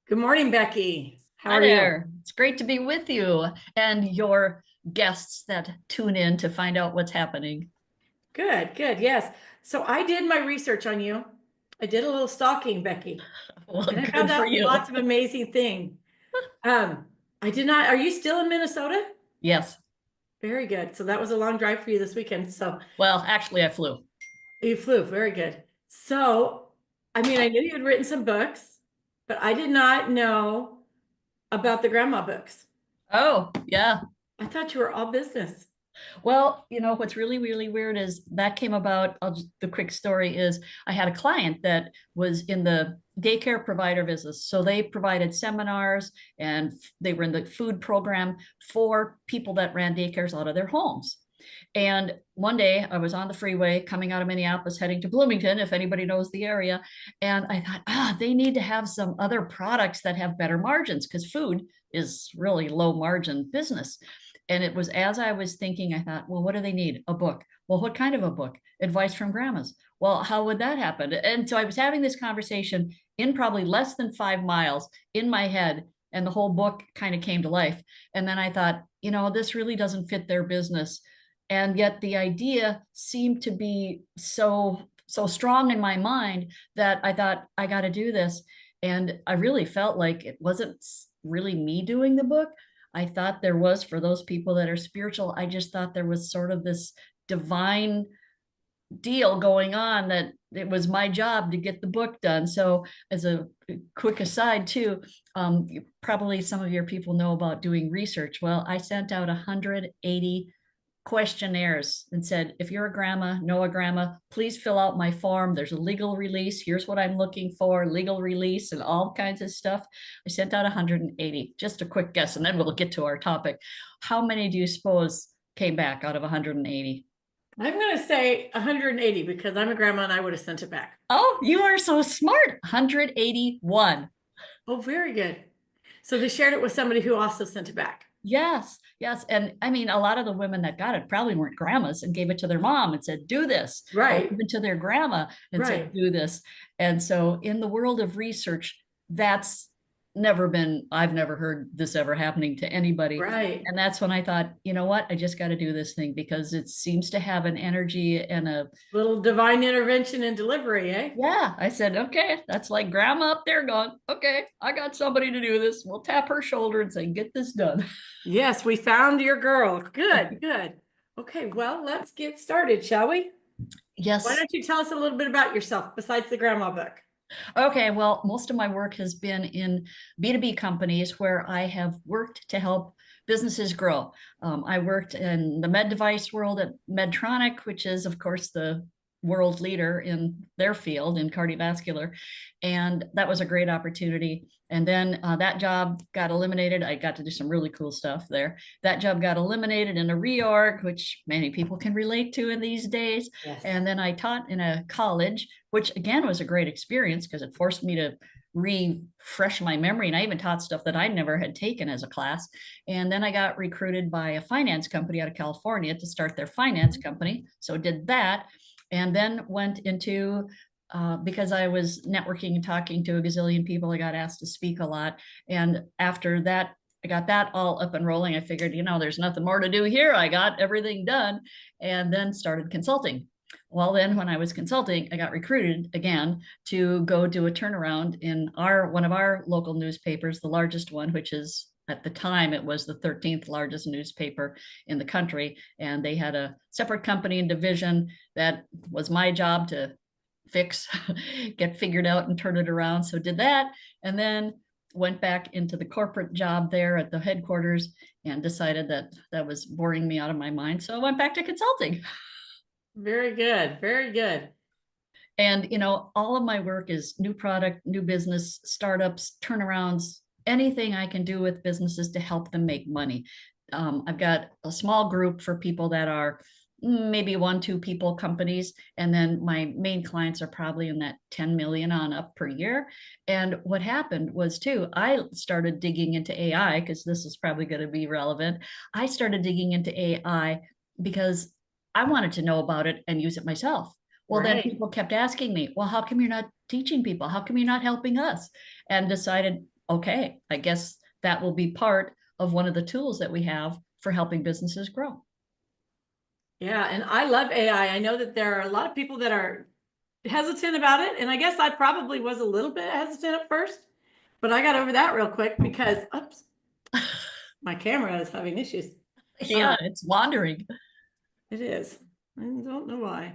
Good morning, Becky. How Hi are you? there. It's great to be with you and your guests that tune in to find out what's happening. Good, good. Yes. So I did my research on you. I did a little stalking, Becky, Well, and I found good for out you. lots of amazing things. I did not, are you still in Minnesota? Yes. Very good. So that was a long drive for you this weekend. So Well, actually, I flew. you flew. Very good. So, I mean, I knew you had written some books, but I did not know about the grandma books. Oh, yeah. I thought you were all business. Well, what's really, really weird is that came about. The quick story is I had a client that was in the daycare provider business. So they provided seminars and they were in the food program for people that ran daycares out of their homes. And one day I was on the freeway coming out of Minneapolis, heading to Bloomington, if anybody knows the area. And I thought, they need to have some other products that have better margins because food is really low margin business. And it was as I was thinking, I thought, well, what do they need? A book. Well, what kind of a book? Advice from grandmas. Well, how would that happen? And so I was having this conversation in probably less than 5 miles in my head, and the whole book kind of came to life. And then I thought, this really doesn't fit their business. And yet the idea seemed to be so strong in my mind that I thought I got to do this. And I really felt like it wasn't really me doing the book. I thought there was, for those people that are spiritual, I just thought there was sort of this divine deal going on that it was my job to get the book done. So, as a quick aside, too, probably some of your people know about doing research. Well, I sent out 180 questionnaires and said, if you're a grandma, know a grandma, please fill out my form. There's a legal release. Here's what I'm looking for, legal release, and all kinds of stuff. I sent out 180. Just a quick guess, and then we'll get to our topic. How many do you suppose came back out of 180? I'm going to say 180 because I'm a grandma and I would have sent it back. Oh, you are so smart. 181. Oh, very good. So they shared it with somebody who also sent it back. Yes, yes. And I mean, a lot of the women that got it probably weren't grandmas and gave it to their mom and said, do this, or Right, even to their grandma and said, right, do this. And so in the world of research, that's I've never heard this ever happening to anybody. right. And that's when I thought, you know what? I just got to do this thing because it seems to have an energy and a, Little divine intervention and delivery, eh? yeah, I said, okay, that's like grandma up there going, okay, I got somebody to do this. We'll tap her shoulder and say, get this done. Yes, we found your girl. Good, good. Okay, well, let's get started, shall we? Why Yes. don't you tell us a little bit about yourself besides the grandma book? Okay, well, most of my work has been in B2B companies where I have worked to help businesses grow. I worked in the med device world at Medtronic, which is, of course, the world leader in their field in cardiovascular. And that was a great opportunity. And then that job got eliminated. I got to do some really cool stuff there. That job got eliminated in a reorg, which many people can relate to in these days. Yes. And then I taught in a college, which again was a great experience because it forced me to refresh my memory. And I even taught stuff that I never had taken as a class. And then I got recruited by a finance company out of California to start their finance company. So did that. And then went into because I was networking and talking to a gazillion people, I got asked to speak a lot. And after that, I got that all up and rolling. I figured, there's nothing more to do here. I got everything done and then started consulting. Well, then when I was consulting, I got recruited again to go do a turnaround in one of our local newspapers, the largest one, which is at the time it was the 13th largest newspaper in the country. And they had a separate company and division that was my job to fix, get figured out and turn it around. So did that. And then went back into the corporate job there at the headquarters and decided that that was boring me out of my mind. So I went back to consulting. Very good, very good. And, all of my work is new product, new business, startups, turnarounds, anything I can do with businesses to help them make money. I've got a small group for people that are maybe one, two people companies. And then my main clients are probably in that 10 million on up per year. And what happened was too, I started digging into AI because this is probably going to be relevant. I started digging into AI because I wanted to know about it and use it myself. Well, then Right. people kept asking me, well, how come you're not teaching people? How come you're not helping us? And decided okay, I guess that will be part of one of the tools that we have for helping businesses grow. Yeah, and I love AI. I know that there are a lot of people that are hesitant about it, and I guess I probably was a little bit hesitant at first, but I got over that real quick because, oops, my camera is having issues. Yeah, it's wandering. It is. I don't know why.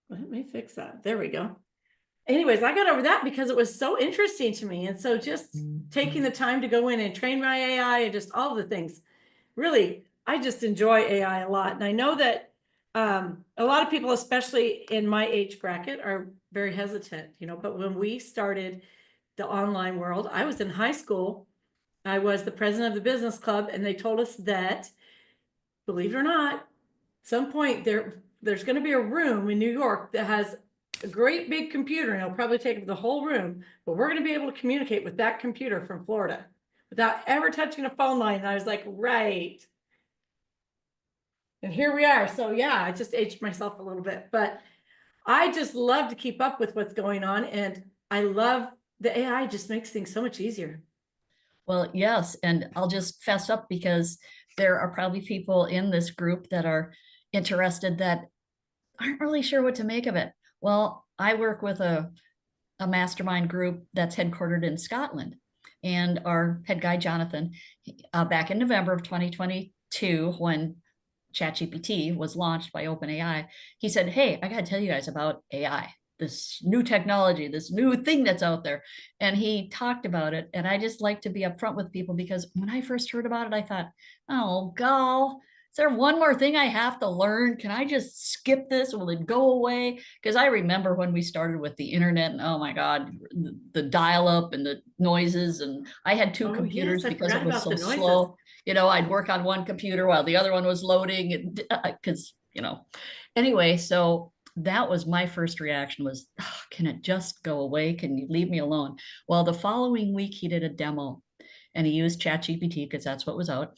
Let me fix that. There we go. Anyways, I got over that because it was so interesting to me. And so just taking the time to go in and train my AI and just all the things, really, I just enjoy AI a lot. And I know that a lot of people, especially in my age bracket, are very hesitant, but when we started the online world, I was in high school. I was the president of the business club, and they told us that, believe it or not, some point there's going to be a room in New York that has a great big computer, and it'll probably take up the whole room, but we're going to be able to communicate with that computer from Florida without ever touching a phone line. And I was like, right. And here we are. So yeah, I just aged myself a little bit, but I just love to keep up with what's going on. And I love the AI just makes things so much easier. Well, yes, and I'll just fess up because there are probably people in this group that are interested that aren't really sure what to make of it. Well, I work with a mastermind group that's headquartered in Scotland. And our head guy, Jonathan, back in November of 2022, when ChatGPT was launched by OpenAI, he said, hey, I got to tell you guys about AI, this new technology, this new thing that's out there. And he talked about it. And I just like to be upfront with people because when I first heard about it, I thought, oh, gal, is there one more thing I have to learn? Can I just skip this? Will it go away? Because I remember when we started with the internet and oh my God, the dial up and the noises. And I had two Oh yes, computers I because forgot it was about so the noises. slow. I'd work on one computer while the other one was loading because, anyway, so that was my first reaction was, oh, can it just go away? Can you leave me alone? Well, the following week he did a demo and he used ChatGPT because that's what was out.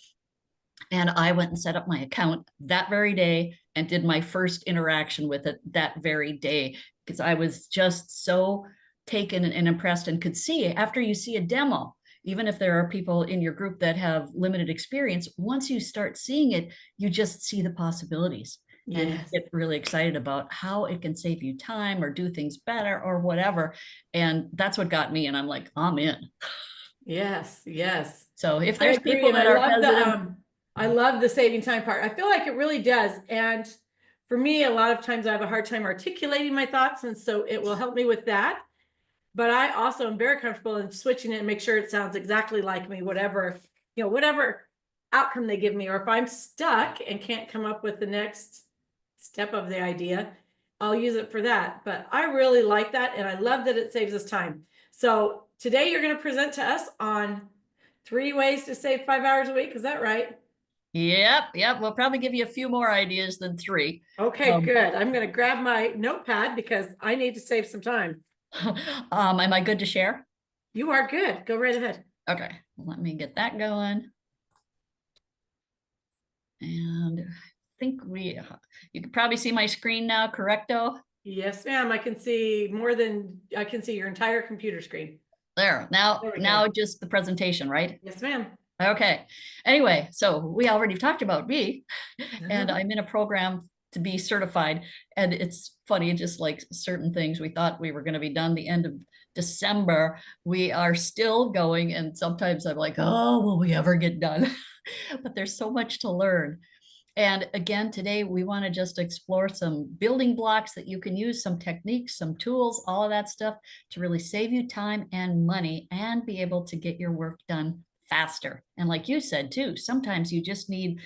And I went and set up my account that very day and did my first interaction with it that very day because I was just so taken and impressed and could see after you see a demo, even if there are people in your group that have limited experience, once you start seeing it, you just see the possibilities and Yes. get really excited about how it can save you time or do things better or whatever. And that's what got me. And I'm like, I'm in. Yes, yes. So if I there's agree. people And that are hesitant, I love the saving time part. I feel like it really does. And for me, a lot of times I have a hard time articulating my thoughts. And so it will help me with that. But I also am very comfortable in switching it and make sure it sounds exactly like me, whatever outcome they give me, or if I'm stuck and can't come up with the next step of the idea, I'll use it for that. But I really like that. And I love that it saves us time. So today you're going to present to us on 3 ways to save 5 hours a week. Is that right? yep. We'll probably give you a few more ideas than three. Okay, Um, good. I'm going to grab my notepad because I need to save some time. am I good to share? You are good. Go right ahead. Okay, let me get that going. And I think you can probably see my screen now, correcto? Yes, ma'am. I can see your entire computer screen. There, There we now go. just the presentation, right? Yes, ma'am. Okay. Anyway, so we already talked about me, and Uh-huh. I'm in a program to be certified. And it's funny, just like certain things, we thought we were going to be done the end of December. We are still going, and sometimes I'm like, oh, will we ever get done? But there's so much to learn. And again, today we want to just explore some building blocks that you can use, some techniques, some tools, all of that stuff to really save you time and money and be able to get your work done faster. And like you said too, sometimes you just need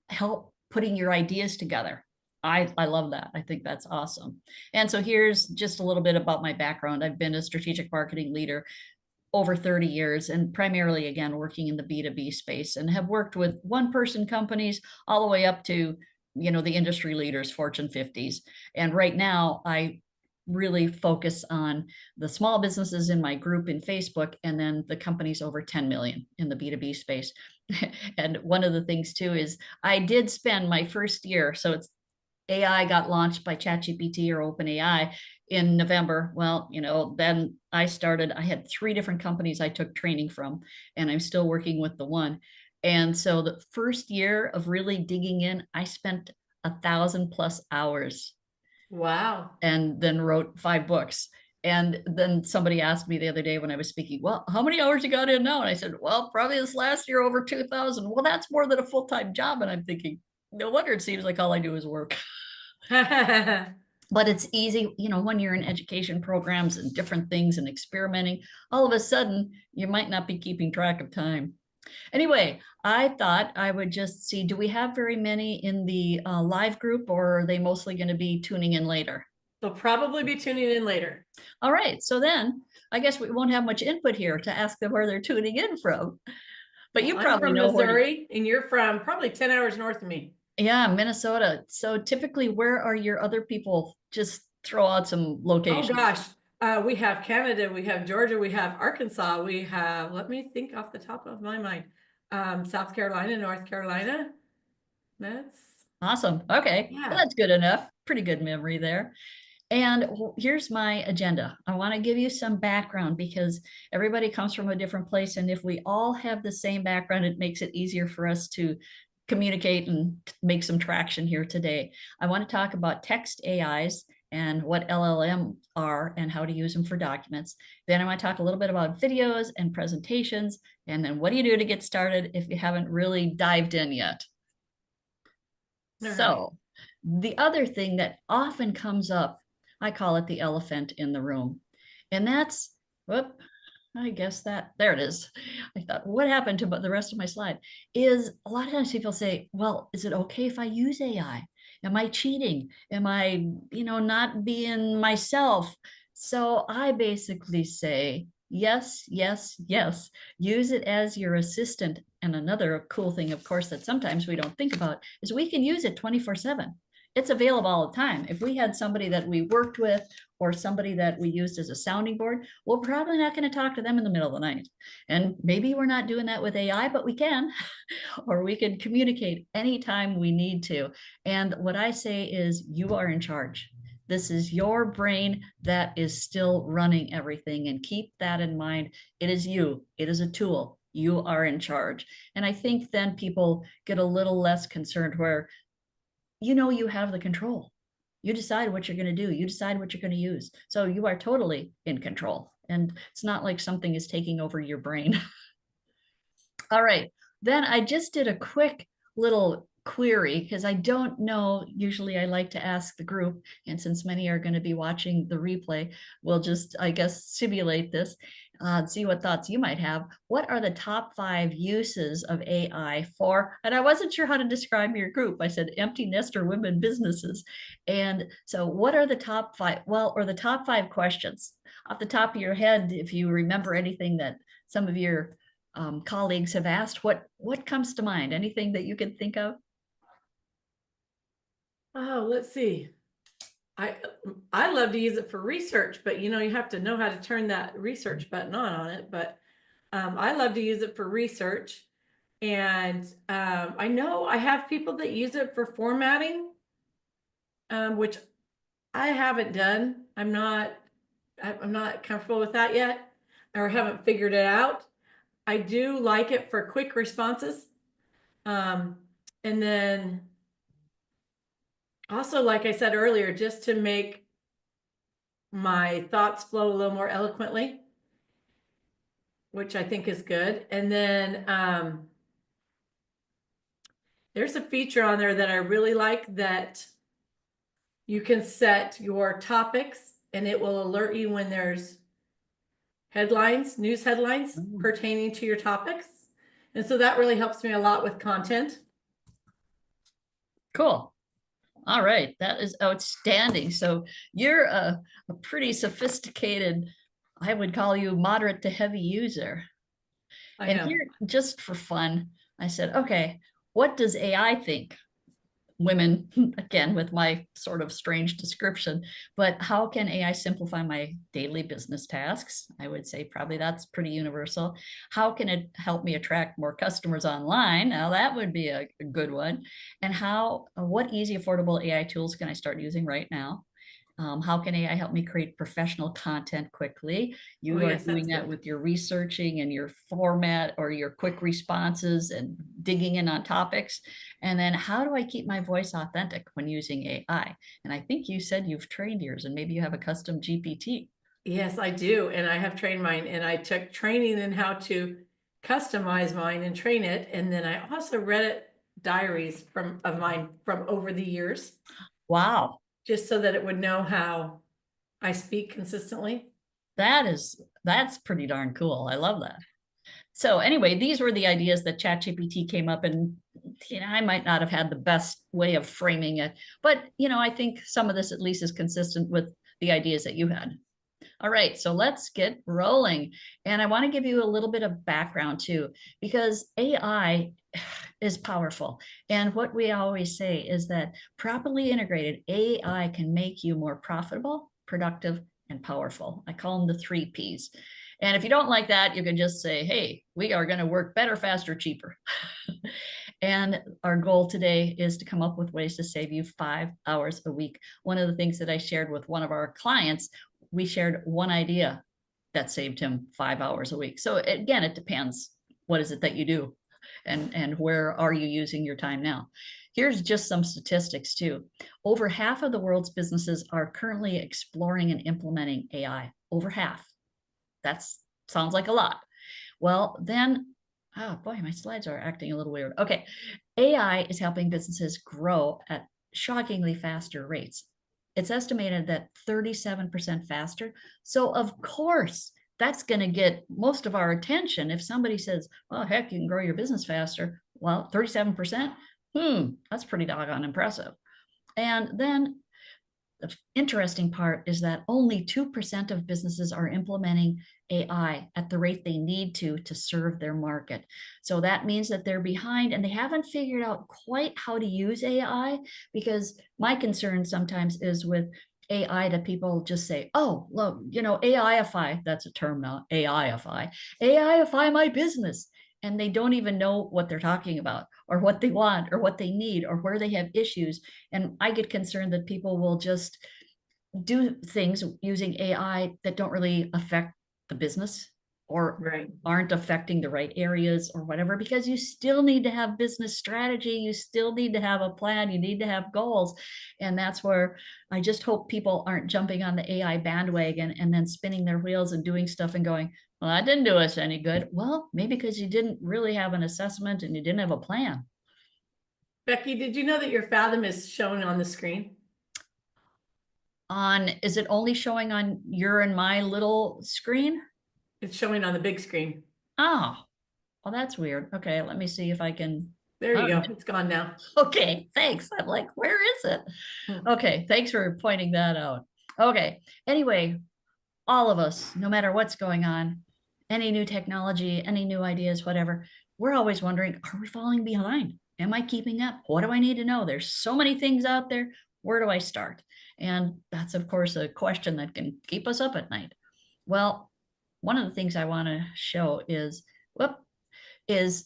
help putting your ideas together. I love that. I think that's awesome. And so here's just a little bit about my background. I've been a strategic marketing leader over 30 years and primarily again working in the B2B space and have worked with one person companies all the way up to the industry leaders, Fortune 50s. And right now I really focus on the small businesses in my group in Facebook and then the companies over 10 million in the B2B space. And one of the things too is I did spend my first year, so it's AI got launched by ChatGPT or OpenAI in November. Well, then I had 3 different companies I took training from, and I'm still working with the one. And so the first year of really digging in, I spent 1,000+ hours Wow. and then wrote 5 books. And then somebody asked me the other day when I was speaking, well, how many hours you got in now? And I said, well, probably this last year over 2,000. Well, that's more than a full-time job. And I'm thinking, no wonder it seems like all I do is work. But it's easy, when you're in education programs and different things and experimenting, all of a sudden you might not be keeping track of time. Anyway, I thought I would just see, do we have very many in the live group, or are they mostly going to be tuning in later? They'll probably be tuning in later. All right, so then I guess we won't have much input here to ask them where they're tuning in from. But Well, you I'm probably from know where to, Missouri, and you're from probably 10 hours north of me. yeah, Minnesota. So typically, where are your other people? Just throw out some Oh locations. gosh. We have Canada, we have Georgia, we have Arkansas, we have, let me think off the top of my mind, South Carolina, North Carolina. That's, Awesome. Okay. Well, yeah. that's good enough. Pretty good memory there. And here's my agenda. I want to give you some background because everybody comes from a different place. And if we all have the same background, it makes it easier for us to communicate and make some traction here today. I want to talk about text AIs and what LLM are and how to use them for documents. Then I want to talk a little bit about videos and presentations. And then what do you do to get started if you haven't really dived in yet? All right. So, the other thing that often comes up, I call it the elephant in the room. And that's, whoop, I guess that, there it is. I thought, what happened to the rest of my slide? Is a lot of times people say, well, is it okay if I use AI? Am I cheating? Am I, not being myself? So I basically say, yes, yes, yes. Use it as your assistant. And another cool thing, of course, that sometimes we don't think about is we can use it 24/7. It's available all the time. If we had somebody that we worked with or somebody that we used as a sounding board, we're probably not going to talk to them in the middle of the night. And maybe we're not doing that with AI, but we can, or we can communicate anytime we need to. And what I say is, you are in charge. This is your brain that is still running everything. And keep that in mind. It is you, it is a tool. You are in charge. And I think then people get a little less concerned where you have the control. You decide what you're going to do. You decide what you're going to use. So you are totally in control. And it's not like something is taking over your brain. All right. Then I just did a quick little query because I don't know. Usually I like to ask the group. And since many are going to be watching the replay, we'll just, I guess, simulate this, see what thoughts you might have. What are the top 5 uses of AI for? And I wasn't sure how to describe your group. I said empty nester women businesses. And so what are the top 5? Well, or the top 5 questions off the top of your head, if you remember anything that some of your colleagues have asked, what comes to mind? Anything that you can think of? Oh, let's see. I I love to use it for research, but you have to know how to turn that research button on it. But I love to use it for research. And I know I have people that use it for formatting, which I haven't done. I'm not comfortable with that yet, or haven't figured it out. I do like it for quick responses. Um, and then also, like I said earlier, just to make my thoughts flow a little more eloquently, which I think is good. And then there's a feature on there that I really like, that you can set your topics and it will alert you when there's news headlines pertaining to your topics. And so that really helps me a lot with content. Cool. All right, that is outstanding. So you're a pretty sophisticated, I would call you moderate to heavy user. I And am. here, just for fun, I said, okay, what does AI think? women, again, with my sort of strange description, but how can AI simplify my daily business tasks? I would say probably that's pretty universal. How can it help me attract more customers online? Now that would be a good one. And what easy, affordable AI tools can I start using right now? How can AI help me create professional content quickly? Oh, You are yes, doing that's that good. with your researching and your format or your quick responses and digging in on topics. And then how do I keep my voice authentic when using AI? And I think you said you've trained yours and maybe you have a custom GPT. Yes, I do. And I have trained mine, and I took training in how to customize mine and train it. And then I also read it diaries of mine from over the years, Wow, just so that it would know how I speak consistently. that's pretty darn cool. I love that. So anyway, these were the ideas that ChatGPT came up, and I might not have had the best way of framing it, but I think some of this at least is consistent with the ideas that you had. All right, so let's get rolling. And I want to give you a little bit of background too, because AI is powerful. And what we always say is that properly integrated AI can make you more profitable, productive, and powerful. I call them the 3 Ps. And if you don't like that, you can just say, hey, we are going to work better, faster, cheaper. And our goal today is to come up with ways to save you 5 hours a week. One of the things that I shared with one of our clients, we shared one idea that saved him 5 hours a week. So again, it depends. What is it that you do? And where are you using your time now? Here's just some statistics too. Over half of the world's businesses are currently exploring and implementing AI. Over half. That sounds like a lot. Well, then, oh boy, my slides are acting a little weird. Okay. AI is helping businesses grow at shockingly faster rates. It's estimated that 37% faster. So, of course, that's going to get most of our attention. If somebody says, well, heck, you can grow your business faster. Well, 37%, that's pretty doggone impressive. And then the interesting part is that only 2% of businesses are implementing AI at the rate they need to serve their market. So that means that they're behind and they haven't figured out quite how to use AI, because my concern sometimes is with AI that people just say, oh, look, AIify, that's a term now, AIify my business. And they don't even know what they're talking about or what they want or what they need or where they have issues. And I get concerned that people will just do things using AI that don't really affect the business or Right. aren't affecting the right areas or whatever, because you still need to have business strategy. You still need to have a plan. You need to have goals. And that's where I just hope people aren't jumping on the AI bandwagon and then spinning their wheels and doing stuff and going, well, that didn't do us any good. Well, maybe because you didn't really have an assessment and you didn't have a plan. Becky, did you know that your Fathom is shown on the screen? Is it only showing on your and my little screen? It's showing on the big screen. Oh, well, that's weird. Okay, let me see if I can. There Oh, you go. It's gone now. okay, thanks. I'm like, where is it? Hmm. Okay, thanks for pointing that out. Okay, anyway, all of us, no matter what's going on, any new technology, any new ideas, whatever, we're always wondering, are we falling behind? Am I keeping up? What do I need to know? There's so many things out there. Where do I start? And that's, of course, a question that can keep us up at night. Well, one of the things I want to show whoop, is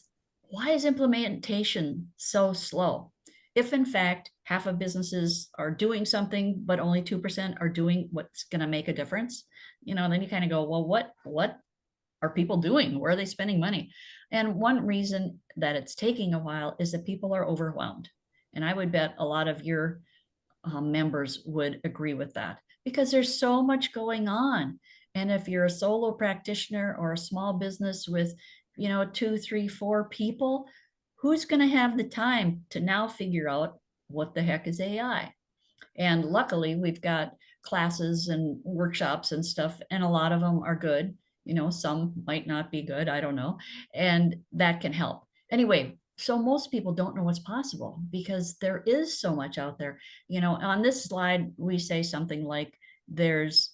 why is implementation so slow? If in fact half of businesses are doing something, but only 2% are doing what's going to make a difference, then you kind of go, well, what are people doing? Where are they spending money? And one reason that it's taking a while is that people are overwhelmed. And I would bet a lot of your members would agree with that, because there's so much going on. And if you're a solo practitioner or a small business with, 2, 3, 4 people, who's going to have the time to now figure out what the heck is AI? And luckily, we've got classes and workshops and stuff, and a lot of them are good. Some might not be good. I don't know. And that can help. Anyway, so most people don't know what's possible because there is so much out there. On this slide, we say something like there's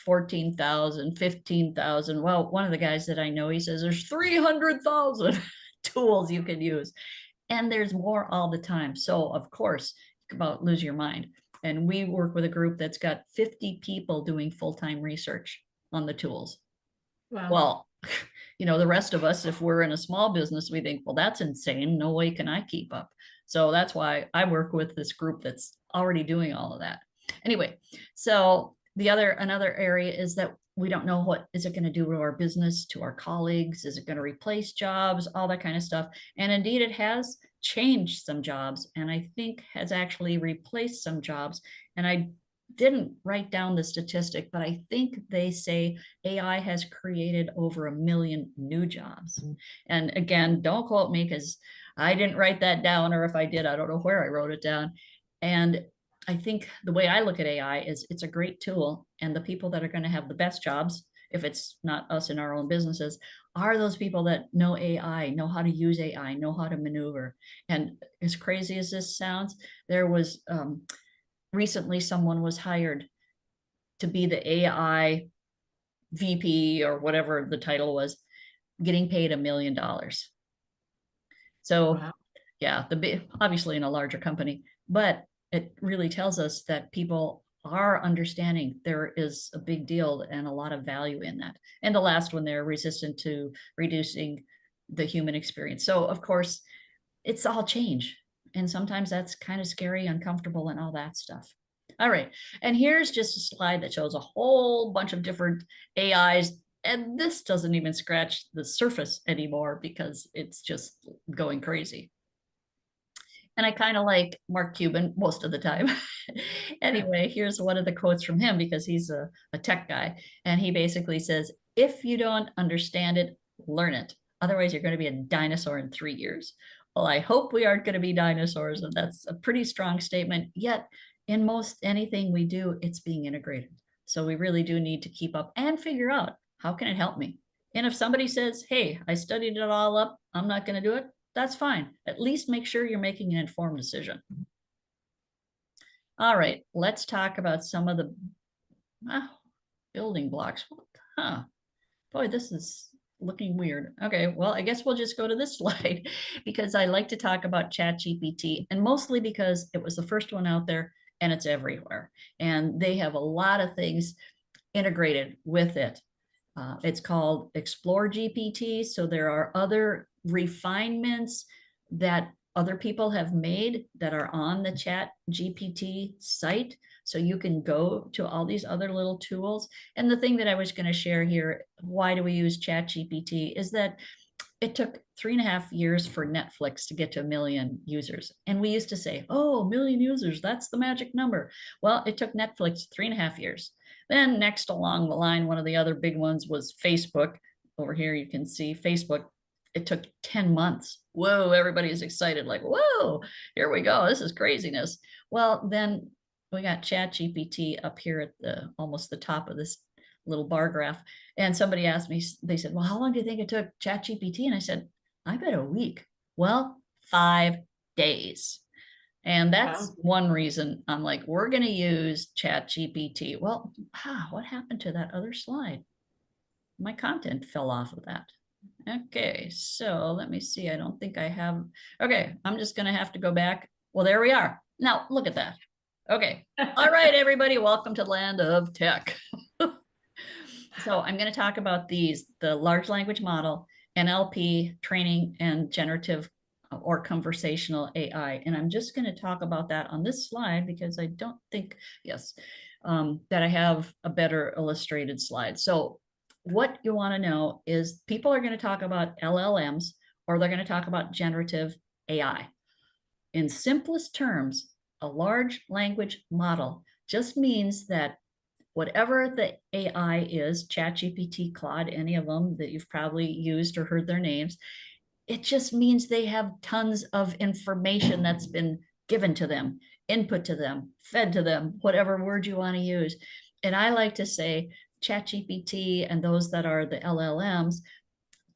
14,000, 15,000. Well, one of the guys that I know, he says there's 300,000 tools you can use. And there's more all the time. So of course, about lose your mind. And we work with a group that's got 50 people doing full-time research on the tools. Wow. Well, the rest of us, if we're in a small business, we think, well, that's insane. No way can I keep up. So that's why I work with this group that's already doing all of that. Anyway, so another area is that we don't know what is it going to do to our business, to our colleagues. Is it going to replace jobs, all that kind of stuff? And indeed, it has changed some jobs, and I think has actually replaced some jobs. And I didn't write down the statistic, but I think they say AI has created over 1 million new jobs. And again, don't quote me because I didn't write that down, or if I did, I don't know where I wrote it down. And I think the way I look at AI is it's a great tool, and the people that are going to have the best jobs, if it's not us in our own businesses, are those people that know AI, know how to use AI, know how to maneuver. And as crazy as this sounds, there was recently someone was hired to be the AI VP or whatever the title was, getting paid $1 million. So Wow. yeah, obviously in a larger company, but it really tells us that people are understanding there is a big deal and a lot of value in that. And the last one, they're resistant to reducing the human experience. So of course, it's all change. And sometimes that's kind of scary, uncomfortable, and all that stuff. All right. And here's just a slide that shows a whole bunch of different AIs. And this doesn't even scratch the surface anymore because it's just going crazy. And I kind of like Mark Cuban most of the time. Anyway, here's one of the quotes from him because he's a tech guy. And he basically says, if you don't understand it, learn it. Otherwise, you're going to be a dinosaur in 3 years. Well, I hope we aren't going to be dinosaurs. And that's a pretty strong statement. Yet, in most anything we do, it's being integrated. So we really do need to keep up and figure out how can it help me? And if somebody says, hey, I studied it all up, I'm not going to do it, that's fine. At least make sure you're making an informed decision. All right, let's talk about some of the building blocks. Huh. Boy, this is looking weird. Okay, well, I guess we'll just go to this slide because I like to talk about ChatGPT, and mostly because it was the first one out there and it's everywhere. And they have a lot of things integrated with it. It's called Explore GPT. So there are other refinements that other people have made that are on the Chat GPT site. So you can go to all these other little tools. And the thing that I was going to share here, why do we use Chat GPT, is that it took 3.5 years for Netflix to get to 1 million users. And we used to say, oh, 1 million users, that's the magic number. Well, it took Netflix 3.5 years. Then next along the line, one of the other big ones was Facebook. Over here, you can see Facebook. It took 10 months. Whoa, everybody is excited, like, whoa, here we go. This is craziness. Well, then we got Chat GPT up here at the almost the top of this little bar graph. And somebody asked me, they said, well, how long do you think it took Chat GPT? And I said, I bet a week. Well, 5 days. And that's Wow. one reason I'm like, we're going to use Chat GPT. Well, what happened to that other slide? My content fell off of that. Okay, so let me see. I don't think I have. Okay, I'm just going to have to go back. Well, there we are. Now, look at that. Okay. All right, everybody, welcome to Land of Tech. So I'm going to talk about these, the large language model, NLP training, and generative or conversational AI. And I'm just going to talk about that on this slide because I don't think, yes, that I have a better illustrated slide. So what you want to know is people are going to talk about LLMs or they're going to talk about generative AI. In simplest terms, a large language model just means that whatever the AI is, ChatGPT, Claude, any of them that you've probably used or heard their names, it just means they have tons of information that's been given to them, input to them, fed to them, whatever word you want to use. And I like to say ChatGPT and those that are the LLMs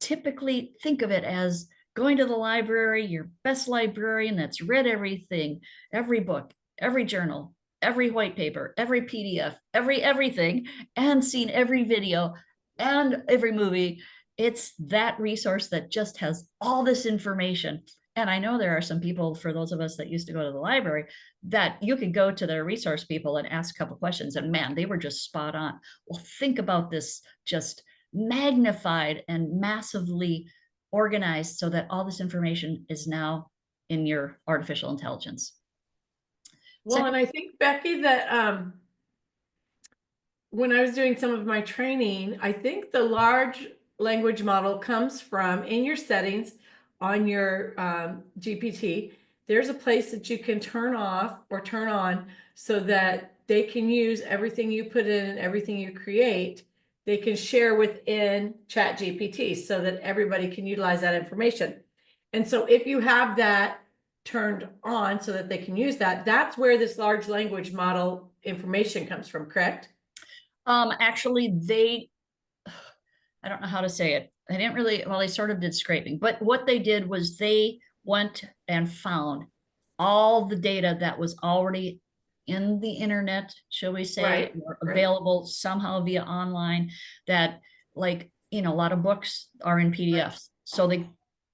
typically think of it as going to the library, your best librarian that's read everything, every book, every journal, every white paper, every PDF, everything, and seen every video and every movie. It's that resource that just has all this information. And I know there are some people, for those of us that used to go to the library, that you could go to their resource people and ask a couple questions, and man, they were just spot on. Well, think about this, just magnified and massively organized so that all this information is now in your artificial intelligence. Well, Second, and I think, Becky, that when I was doing some of my training, I think the large language model comes from in your settings on your GPT. There's a place that you can turn off or turn on so that they can use everything you put in and everything you create. They can share within Chat GPT so that everybody can utilize that information. And so if you have that turned on so that they can use that, that's where this large language model information comes from, correct? actually, I don't know how to say it. They didn't really, well, they sort of did scraping, but what they did was they went and found all the data that was already in the internet, shall we say, Right, or right. available somehow via online, that, like, a lot of books are in PDFs. So they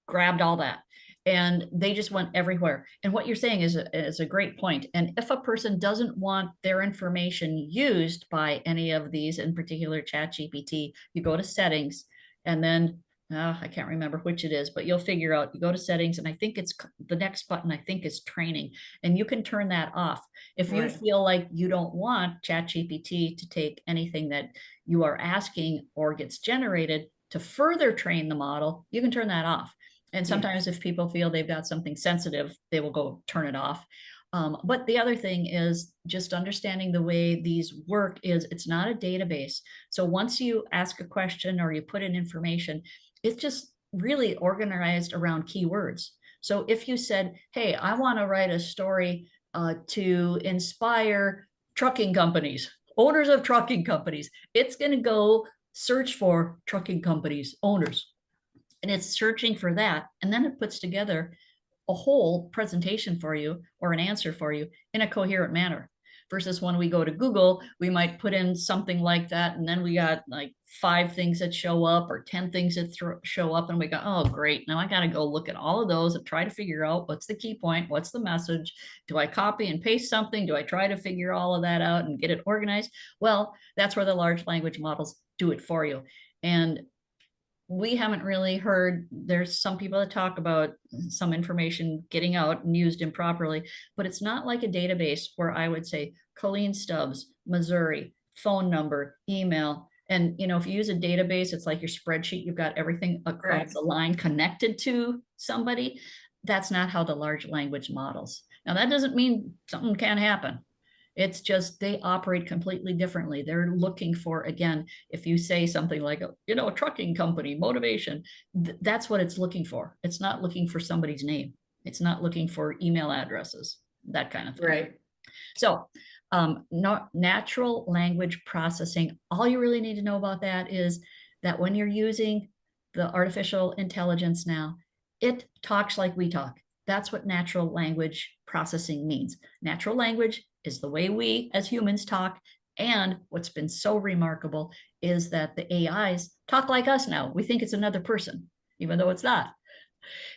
grabbed all that and they just went everywhere. And what you're saying is a great point. And if a person doesn't want their information used by any of these, in particular Chat GPT, you go to settings, and then I can't remember which it is, but you'll figure out. You go to settings, and I think it's the next button, I think, is training, and you can turn that off. If you Right. feel like you don't want Chat GPT to take anything that you are asking or gets generated to further train the model, you can turn that off. And sometimes Yes. if people feel they've got something sensitive, they will go turn it off. But the other thing is just understanding the way these work is it's not a database. So once you ask a question or you put in information, it's just really organized around keywords. So if you said, hey, I want to write a story to inspire trucking companies, owners of trucking companies, it's going to go search for trucking companies, owners, and it's searching for that. And then it puts together a whole presentation for you or an answer for you in a coherent manner. Versus when we go to Google, we might put in something like that, and then we got like 5 things that show up or 10 things that show up, and we go, oh, great. Now I got to go look at all of those and try to figure out what's the key point, what's the message. Do I copy and paste something? Do I try to figure all of that out and get it organized? Well, that's where the large language models do it for you. And we haven't really heard, there's some people that talk about some information getting out and used improperly, but it's not like a database where I would say Colleen Stubbs, Missouri, phone number, email. And if you use a database, it's like your spreadsheet, you've got everything across Right. the line connected to somebody. That's not how the large language models. Now, that doesn't mean something can't happen. It's just they operate completely differently. They're looking for, again, if you say something like, a trucking company, motivation, that's what it's looking for. It's not looking for somebody's name. It's not looking for email addresses, that kind of thing. Right. So, natural language processing, all you really need to know about that is that when you're using the artificial intelligence now, it talks like we talk. That's what natural language processing means. Natural language is the way we as humans talk. And what's been so remarkable is that the AIs talk like us now. We think it's another person, even though it's not.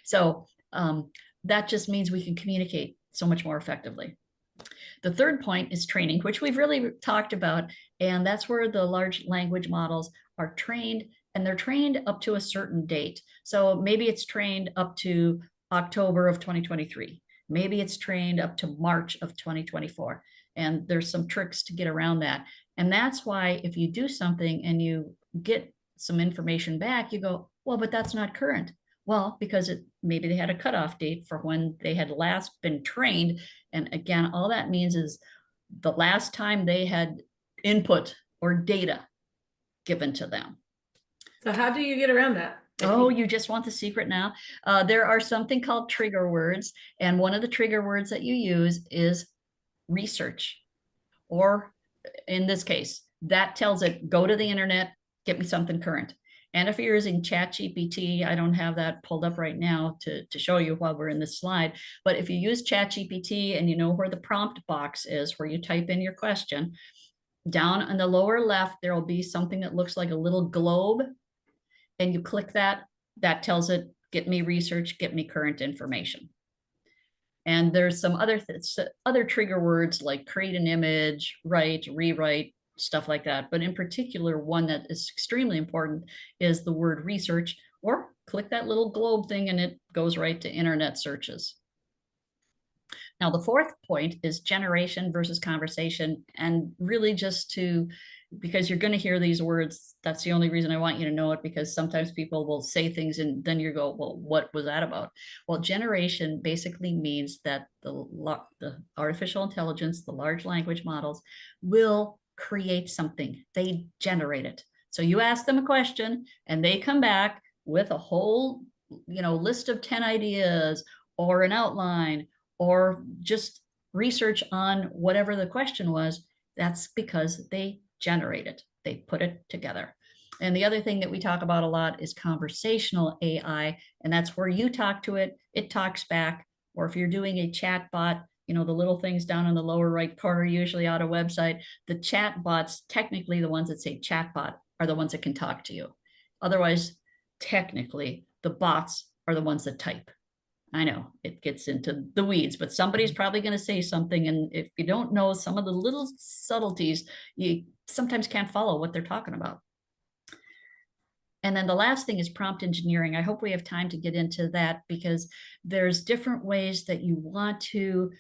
So that just means we can communicate so much more effectively. The third point is training, which we've really talked about. And that's where the large language models are trained, and they're trained up to a certain date. So maybe it's trained up to October of 2023. Maybe it's trained up to March of 2024. And there's some tricks to get around that. And that's why if you do something and you get some information back, you go, well, but that's not current. Well, because maybe they had a cutoff date for when they had last been trained. And again, all that means is the last time they had input or data given to them. So how do you get around that, Oh, Becky? you just want the secret now? There are something called trigger words. And one of the trigger words that you use is research. Or in this case, that tells it, go to the internet, get me something current. And if you're using ChatGPT, I don't have that pulled up right now to show you while we're in this slide, but if you use ChatGPT and you know where the prompt box is, where you type in your question, down on the lower left, there will be something that looks like a little globe, and you click that, that tells it, get me research, get me current information. And there's some other trigger words like create an image, write, rewrite, stuff like that. But in particular, one that is extremely important is the word research, or click that little globe thing and it goes right to internet searches. Now, the fourth point is generation versus conversation. And really just to, because you're going to hear these words, that's the only reason I want you to know it, because sometimes people will say things and then you go, well, what was that about? Well, generation basically means that the artificial intelligence, the large language models, will create something. They generate it. So you ask them a question and they come back with a whole, list of 10 ideas or an outline or just research on whatever the question was. That's because they generate it. They put it together. And the other thing that we talk about a lot is conversational AI, and that's where you talk to it, it talks back. Or if you're doing a chat bot, the little things down in the lower right corner, usually on a website, the chat bots, technically the ones that say chat bot are the ones that can talk to you. Otherwise, technically, the bots are the ones that type. I know it gets into the weeds, but somebody's probably going to say something. And if you don't know some of the little subtleties, you sometimes can't follow what they're talking about. And then the last thing is prompt engineering. I hope we have time to get into that, because there's different ways that you want to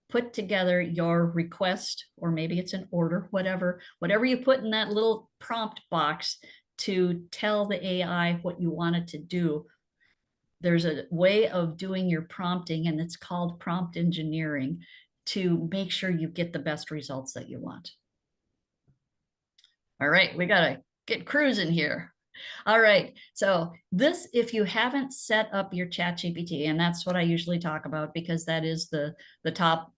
put together your request, or maybe it's an order, whatever you put in that little prompt box to tell the AI what you want it to do. There's a way of doing your prompting, and it's called prompt engineering, to make sure you get the best results that you want. All right, we got to get cruising here. All right, so this, if you haven't set up your ChatGPT, and that's what I usually talk about because that is the top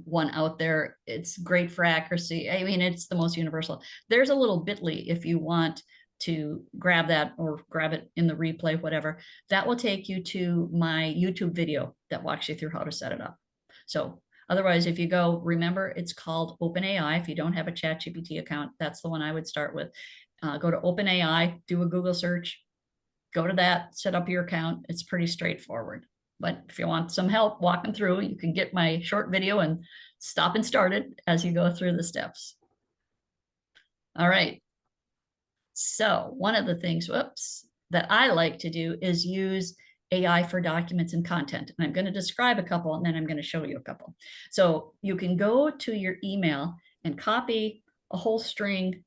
one out there. It's great for accuracy. I mean, it's the most universal. There's a little bit.ly if you want to grab that, or grab it in the replay, whatever. That will take you to my YouTube video that walks you through how to set it up. So otherwise, if you go, remember, it's called OpenAI. If you don't have a ChatGPT account, that's the one I would start with. Go to OpenAI, do a Google search, go to that, set up your account. It's pretty straightforward. But if you want some help walking through, you can get my short video and stop and start it as you go through the steps. All right. So one of the things, that I like to do is use AI for documents and content. And I'm going to describe a couple, and then I'm going to show you a couple. So you can go to your email and copy a whole string.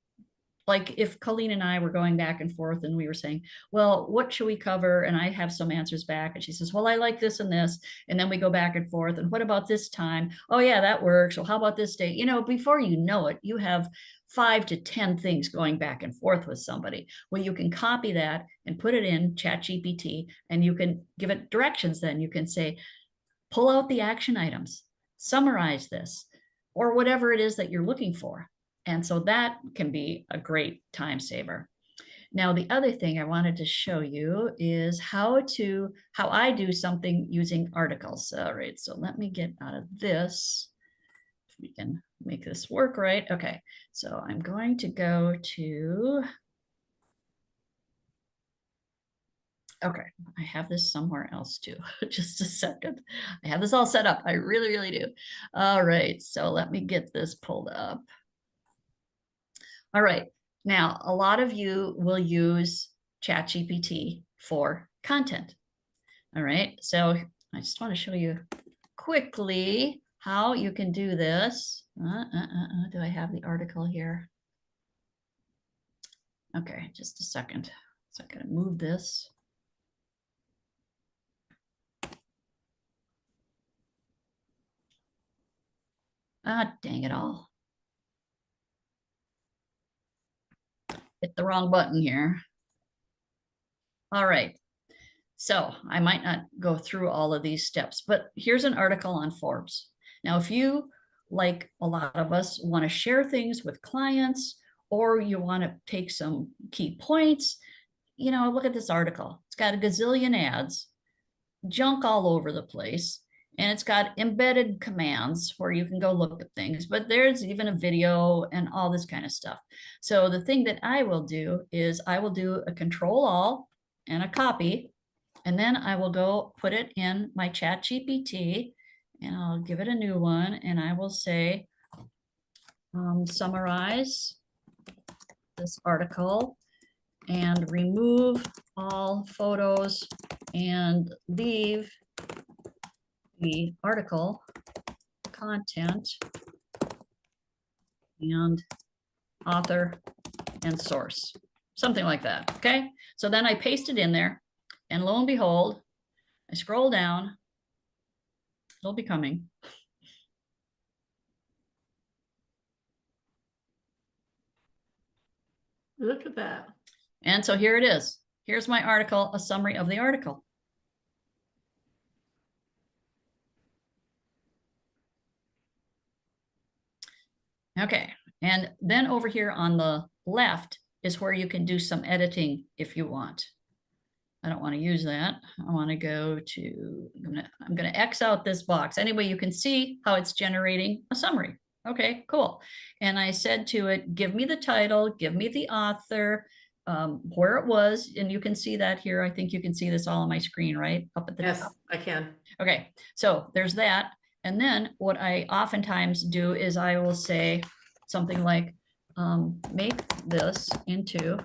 Like if Colleen and I were going back and forth and we were saying, well, what should we cover? And I have some answers back. And she says, well, I like this and this. And then we go back and forth. And what about this time? Oh, yeah, that works. Well, how about this date? Before you know it, you have 5 to 10 things going back and forth with somebody. Well, you can copy that and put it in ChatGPT, and you can give it directions. Then you can say, pull out the action items, summarize this, or whatever it is that you're looking for. And so that can be a great time saver. Now, the other thing I wanted to show you is how I do something using articles. All right, so let me get out of this. If we can make this work right. Okay, so I'm going to go to, okay, I have this somewhere else too. Just a second. I have this all set up. I really, really do. All right, so let me get this pulled up. All right, now a lot of you will use ChatGPT for content. All right, so I just want to show you quickly how you can do this. Do I have the article here? Okay, just a second. So I'm going to move this. Dang it all. Hit the wrong button here. All right. So I might not go through all of these steps, but here's an article on Forbes. Now, if you, like a lot of us, want to share things with clients, or you want to take some key points, look at this article. It's got a gazillion ads, junk all over the place, and it's got embedded commands where you can go look at things, but there's even a video and all this kind of stuff. So the thing that I will do is I will do a Control-All and a copy, And then I will go put it in my chat GPT and I'll give it a new one and I will say, summarize this article and remove all photos and leave the article content and author and source, something like that. Okay. So then I paste it in there and lo and behold, I scroll down. It'll be coming. Look at that. And so here it is. Here's my article, a summary of the article. Okay. And then over here on the left is where you can do some editing if you want. I don't want to use that. I want to go to, I'm going to X out this box. Anyway, you can see how it's generating a summary. Okay, cool. And I said to it, give me the title, give me the author, where it was. And you can see that here. I think you can see this all on my screen, right? Up at the Yes, top. I can. Okay, so there's that. And then what I oftentimes do is I will say something like, make this into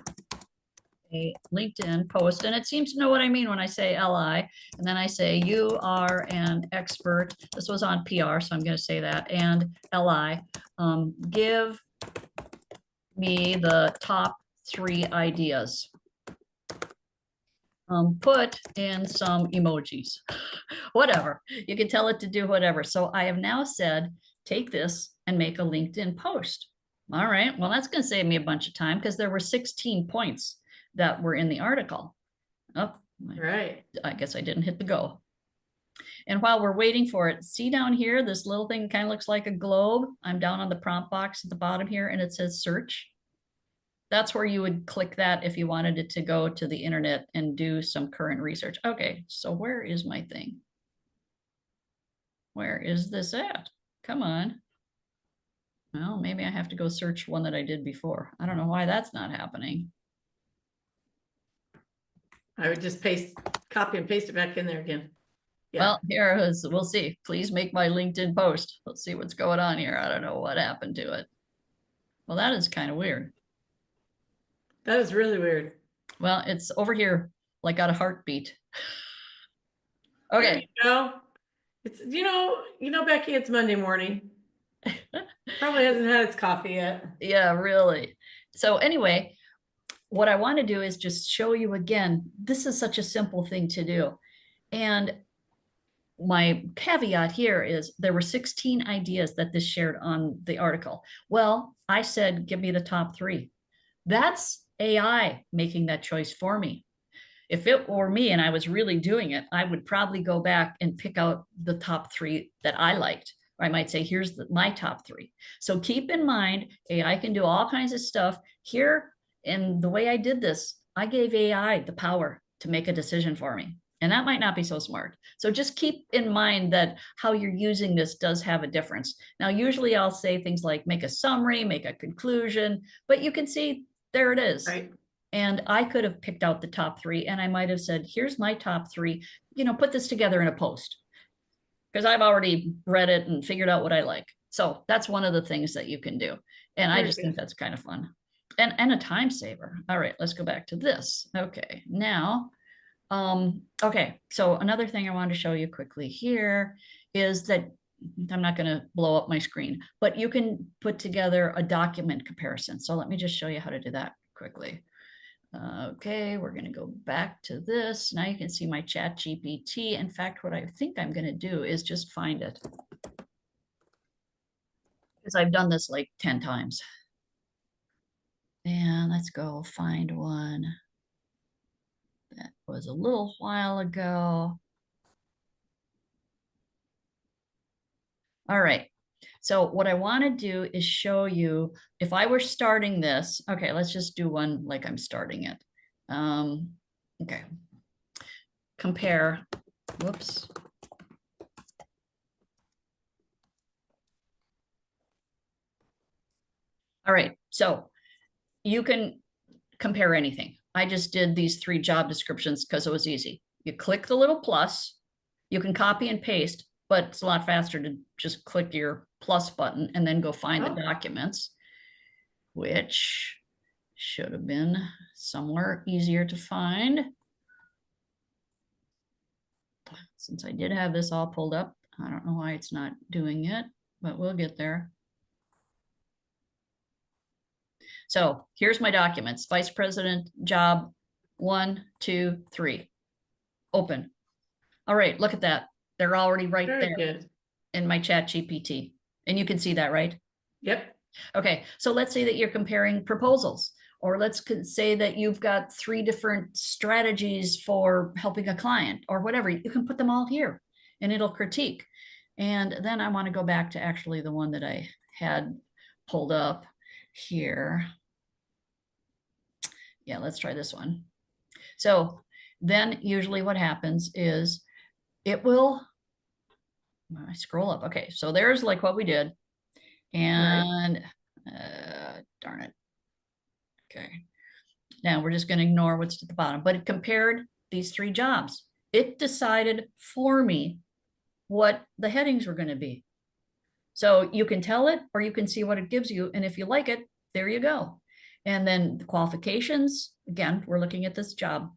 a LinkedIn post. And it seems to know what I mean when I say LI. And then I say, you are an expert. This was on PR, so I'm going to say that. And LI, give me the top 3 ideas. Put in some emojis, whatever. You can tell it to do whatever. So I have now said, take this and make a LinkedIn post. All right, well, that's going to save me a bunch of time because there were 16 points that were in the article. Oh, right. I guess I didn't hit the go. And while we're waiting for it, see down here, this little thing kind of looks like a globe. I'm down on the prompt box at the bottom here and it says search. That's where you would click that if you wanted it to go to the internet and do some current research. Okay, so where is my thing? Where is this at? Come on. Well, maybe I have to go search one that I did before. I don't know why that's not happening. I would just copy and paste it back in there again. Yeah. Well, here is, we'll see. Please make my LinkedIn post. Let's see what's going on here. I don't know what happened to it. Well, that is kind of weird. That is really weird. Well, it's over here, like got a heartbeat. Okay. There you go. It's, Becky, it's Monday morning. Probably hasn't had its coffee yet. Yeah, really. So anyway, what I want to do is just show you again, this is such a simple thing to do. And my caveat here is there were 16 ideas that this shared on the article. Well, I said, give me the top 3. That's AI making that choice for me. If it were me and I was really doing it, I would probably go back and pick out the top 3 that I liked. Or I might say, here's my top 3. So keep in mind, AI can do all kinds of stuff here. And the way I did this, I gave AI the power to make a decision for me. And that might not be so smart. So just keep in mind that how you're using this does have a difference. Now, usually I'll say things like make a summary, make a conclusion, but you can see there it is. Right. And I could have picked out the top 3 and I might have said, here's my top 3, put this together in a post. Because I've already read it and figured out what I like. So that's one of the things that you can do. And I just think that's kind of fun. And a time saver. All right, let's go back to this. Okay, now, okay, so another thing I wanted to show you quickly here is that I'm not going to blow up my screen, but you can put together a document comparison. So let me just show you how to do that quickly. Okay, we're going to go back to this. Now you can see my chat GPT. In fact, what I think I'm going to do is just find it. Because I've done this like 10 times. And let's go find one. That was a little while ago. All right. So what I want to do is show you, if I were starting this, okay, let's just do one like I'm starting it. Okay. Compare, whoops. All right, so you can compare anything. I just did these 3 job descriptions because it was easy. you click the little plus, you can copy and paste, but it's a lot faster to just click your plus button and then go find the Oh. documents, which should have been somewhere easier to find. Since I did have this all pulled up, I don't know why it's not doing it, but we'll get there. So here's my documents. Vice President, job 1, 2, 3. Open. All right, look at that. They're already right Very there good. in my chat GPT. And you can see that, right? Yep. Okay, so let's say that you're comparing proposals, or let's say that you've got 3 different strategies for helping a client or whatever. You can put them all here and it'll critique. And then I want to go back to actually the one that I had pulled up here. Yeah, let's try this one. So then usually what happens is it will, I scroll up. Okay, so there's like what we did. And darn it. Okay. Now we're just going to ignore what's at the bottom, but it compared these 3 jobs. It decided for me what the headings were going to be. So you can tell it or you can see what it gives you. And if you like it, there you go. And then the qualifications, again, we're looking at this job,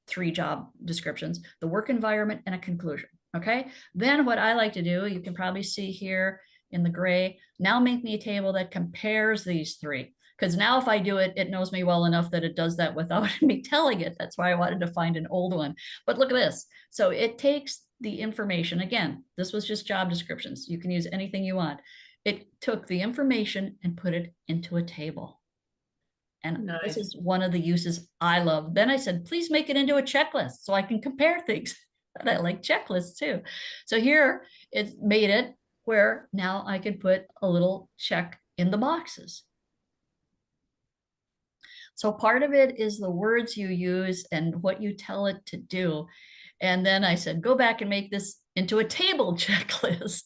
3 job descriptions, the work environment, and a conclusion. Okay. Then what I like to do, you can probably see here in the gray, now make me a table that compares these 3. Because now if I do it, it knows me well enough that it does that without me telling it. That's why I wanted to find an old one. But look at this. So it takes the information. Again, this was just job descriptions. You can use anything you want. It took the information and put it into a table. And this is one of the uses I love. Then I said, please make it into a checklist so I can compare things. And I like checklists too. So here it made it where now I could put a little check in the boxes. So part of it is the words you use and what you tell it to do. And then I said, go back and make this into a table checklist.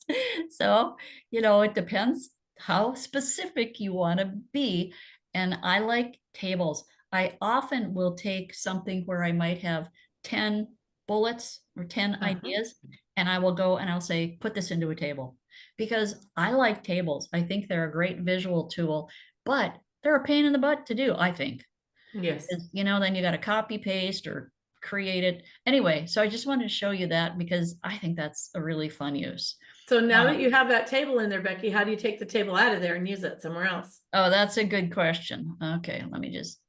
So, it depends how specific you want to be. And I like tables. I often will take something where I might have 10 bullets or 10 ideas, and I will go and I'll say, put this into a table, because I like tables. I think they're a great visual tool, but they're a pain in the butt to do, I think. Yes. Then you got to copy paste or create it. Anyway, so I just wanted to show you that because I think that's a really fun use. So now that you have that table in there, Becky, how do you take the table out of there and use it somewhere else? Oh, that's a good question. Okay, let me just,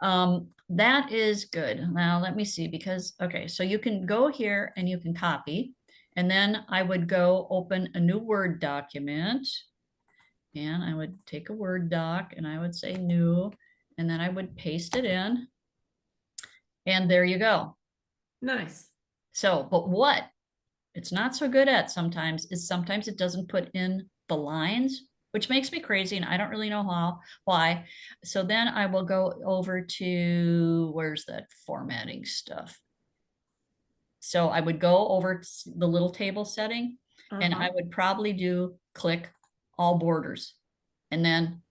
that is good. Now let me see, because, okay, so you can go here and you can copy, and then I would go open a new Word document, and I would take a Word doc and I would say new, and then I would paste it in, and there you go. Nice. So, but what it's not so good at sometimes is sometimes it doesn't put in the lines, which makes me crazy, and I don't really know why. So then I will go over to, where's that formatting stuff? So I would go over to the little table setting, and I would probably do click all borders, and then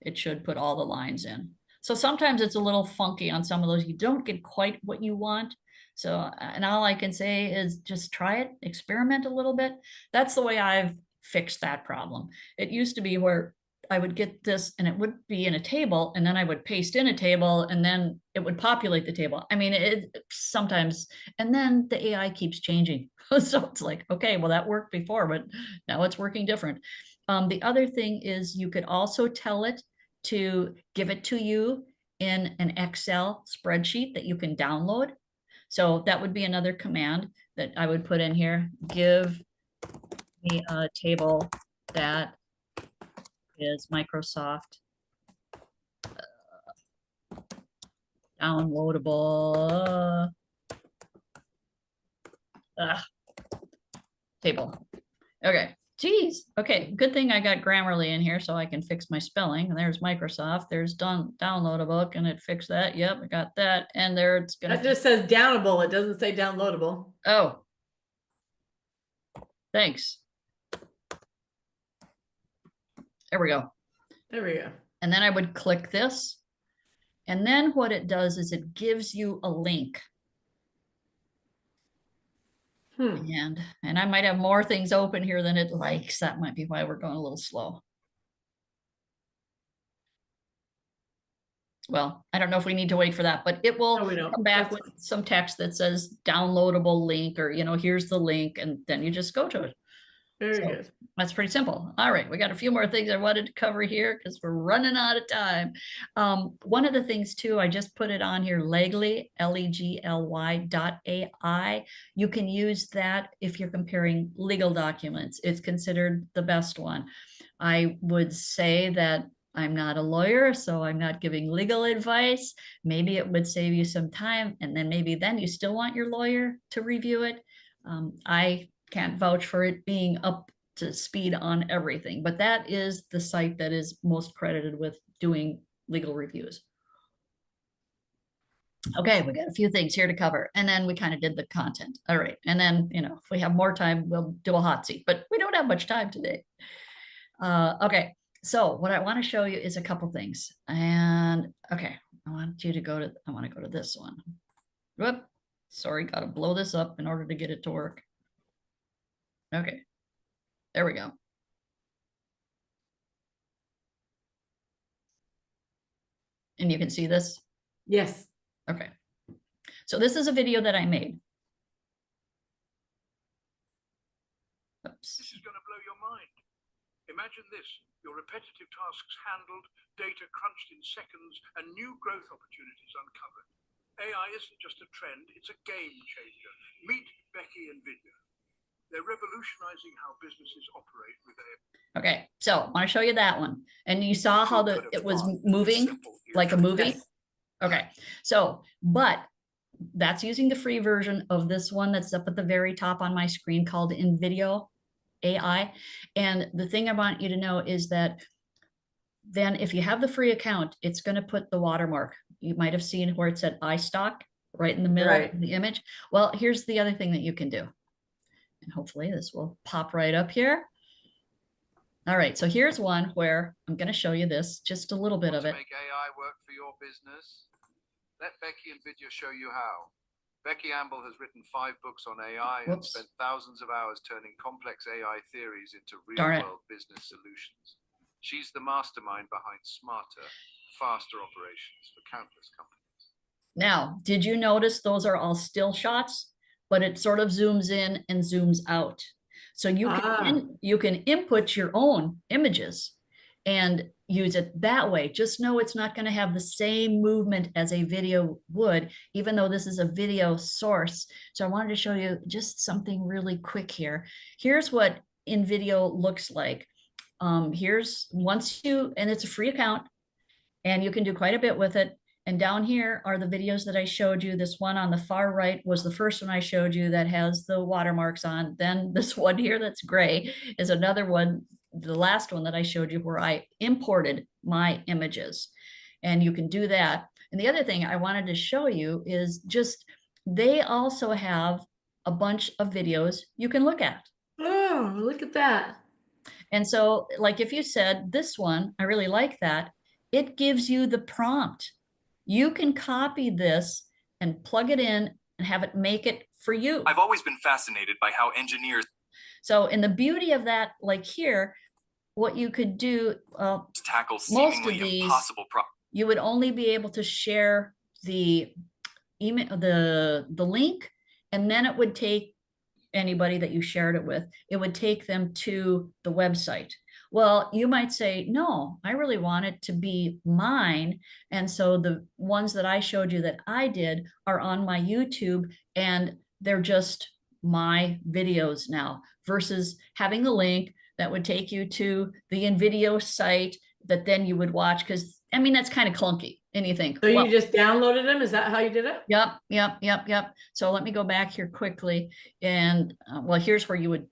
it should put all the lines in. So sometimes it's a little funky on some of those. You don't get quite what you want. So, and all I can say is just try it, experiment a little bit. That's the way I've fixed that problem. It used to be where I would get this and it would be in a table, and then I would paste in a table, and then it would populate the table. I mean, it sometimes, and then the AI keeps changing. So it's like, okay, well, that worked before, but now it's working different. The other thing is you could also tell it to give it to you in an Excel spreadsheet that you can download. So that would be another command that I would put in here. Give me a table that is Microsoft downloadable table. Okay. Geez. Okay. Good thing I got Grammarly in here so I can fix my spelling. And there's Microsoft. There's downloadable, and it fixed that. Yep, I got that. And there it's gonna. That just says downable. It doesn't say downloadable. Oh. Thanks. There we go. There we go. And then I would click this, And then what it does is it gives you a link. And I might have more things open here than it likes. That might be why we're going a little slow. Well, I don't know if we need to wait for that, but it will come back with some text that says downloadable link, or, here's the link, and then you just go to it. Very good. That's pretty simple. All right, we got a few more things I wanted to cover here because we're running out of time. One of the things too, I just put it on here, Legly, LEGLY.ai. You can use that if you're comparing legal documents. It's considered the best one. I would say that I'm not a lawyer, so I'm not giving legal advice. Maybe it would save you some time, and then maybe then you still want your lawyer to review it. I can't vouch for it being up to speed on everything, but that is the site that is most credited with doing legal reviews. Okay, we got a few things here to cover, and then we kind of did the content. All right, and then, if we have more time, we'll do a hot seat, but we don't have much time today. Okay, so what I want to show you is a couple things, and okay, I want to go to this one. Whoop, sorry, got to blow this up in order to get it to work. Okay, there we go. And you can see this? Yes. Okay. So this is a video that I made. Oops. This is going to blow your mind. Imagine this, your repetitive tasks handled, data crunched in seconds, and new growth opportunities uncovered. AI isn't just a trend, it's a game changer. Meet Becky and Vidya. They're revolutionizing how businesses operate with AI. Okay, so I want to show you that one. And you saw how it was moving like a movie? Yes. Okay, so, but that's using the free version of this one that's up at the very top on my screen called InVideo AI. And the thing I want you to know is that then if you have the free account, it's going to put the watermark. You might have seen where it said iStock right in the middle of the image. Well, here's the other thing that you can do. And hopefully this will pop right up here. All right, so here's one where I'm going to show you this, just a little bit of it. Make AI work for your business? Let Becky and Vidya show you how. Becky Amble has written 5 books on AI and spent thousands of hours turning complex AI theories into real-world business solutions. She's the mastermind behind smarter, faster operations for countless companies. Now, did you notice those are all still shots, but it sort of zooms in and zooms out? So you can input your own images and use it that way. Just know it's not going to have the same movement as a video would, even though this is a video source. So I wanted to show you just something really quick here. Here's what InVideo looks like. And it's a free account, and you can do quite a bit with it. And down here are the videos that I showed you. This one on the far right was the first one I showed you that has the watermarks on. Then this one here that's gray is another one, the last one that I showed you, where I imported my images. And you can do that. And the other thing I wanted to show you is just, they also have a bunch of videos you can look at. Oh, look at that. And so, like if you said, this one, I really like that, it gives you the prompt. You can copy this and plug it in and have it make it for you. I've always been fascinated by how engineers. So in the beauty of that, like here, what you could do, tackle seemingly impossible problems. You would only be able to share the email, the link, and then it would take anybody that you shared it with, it would take them to the website. Well, you might say, no, I really want it to be mine. And so the ones that I showed you that I did are on my YouTube, and they're just my videos now, versus having the link that would take you to the InVideo site that then you would watch. Because I mean, that's kind of clunky. And you think, so you just downloaded them? Is that how you did it? Yep. So let me go back here quickly. And well, here's where you would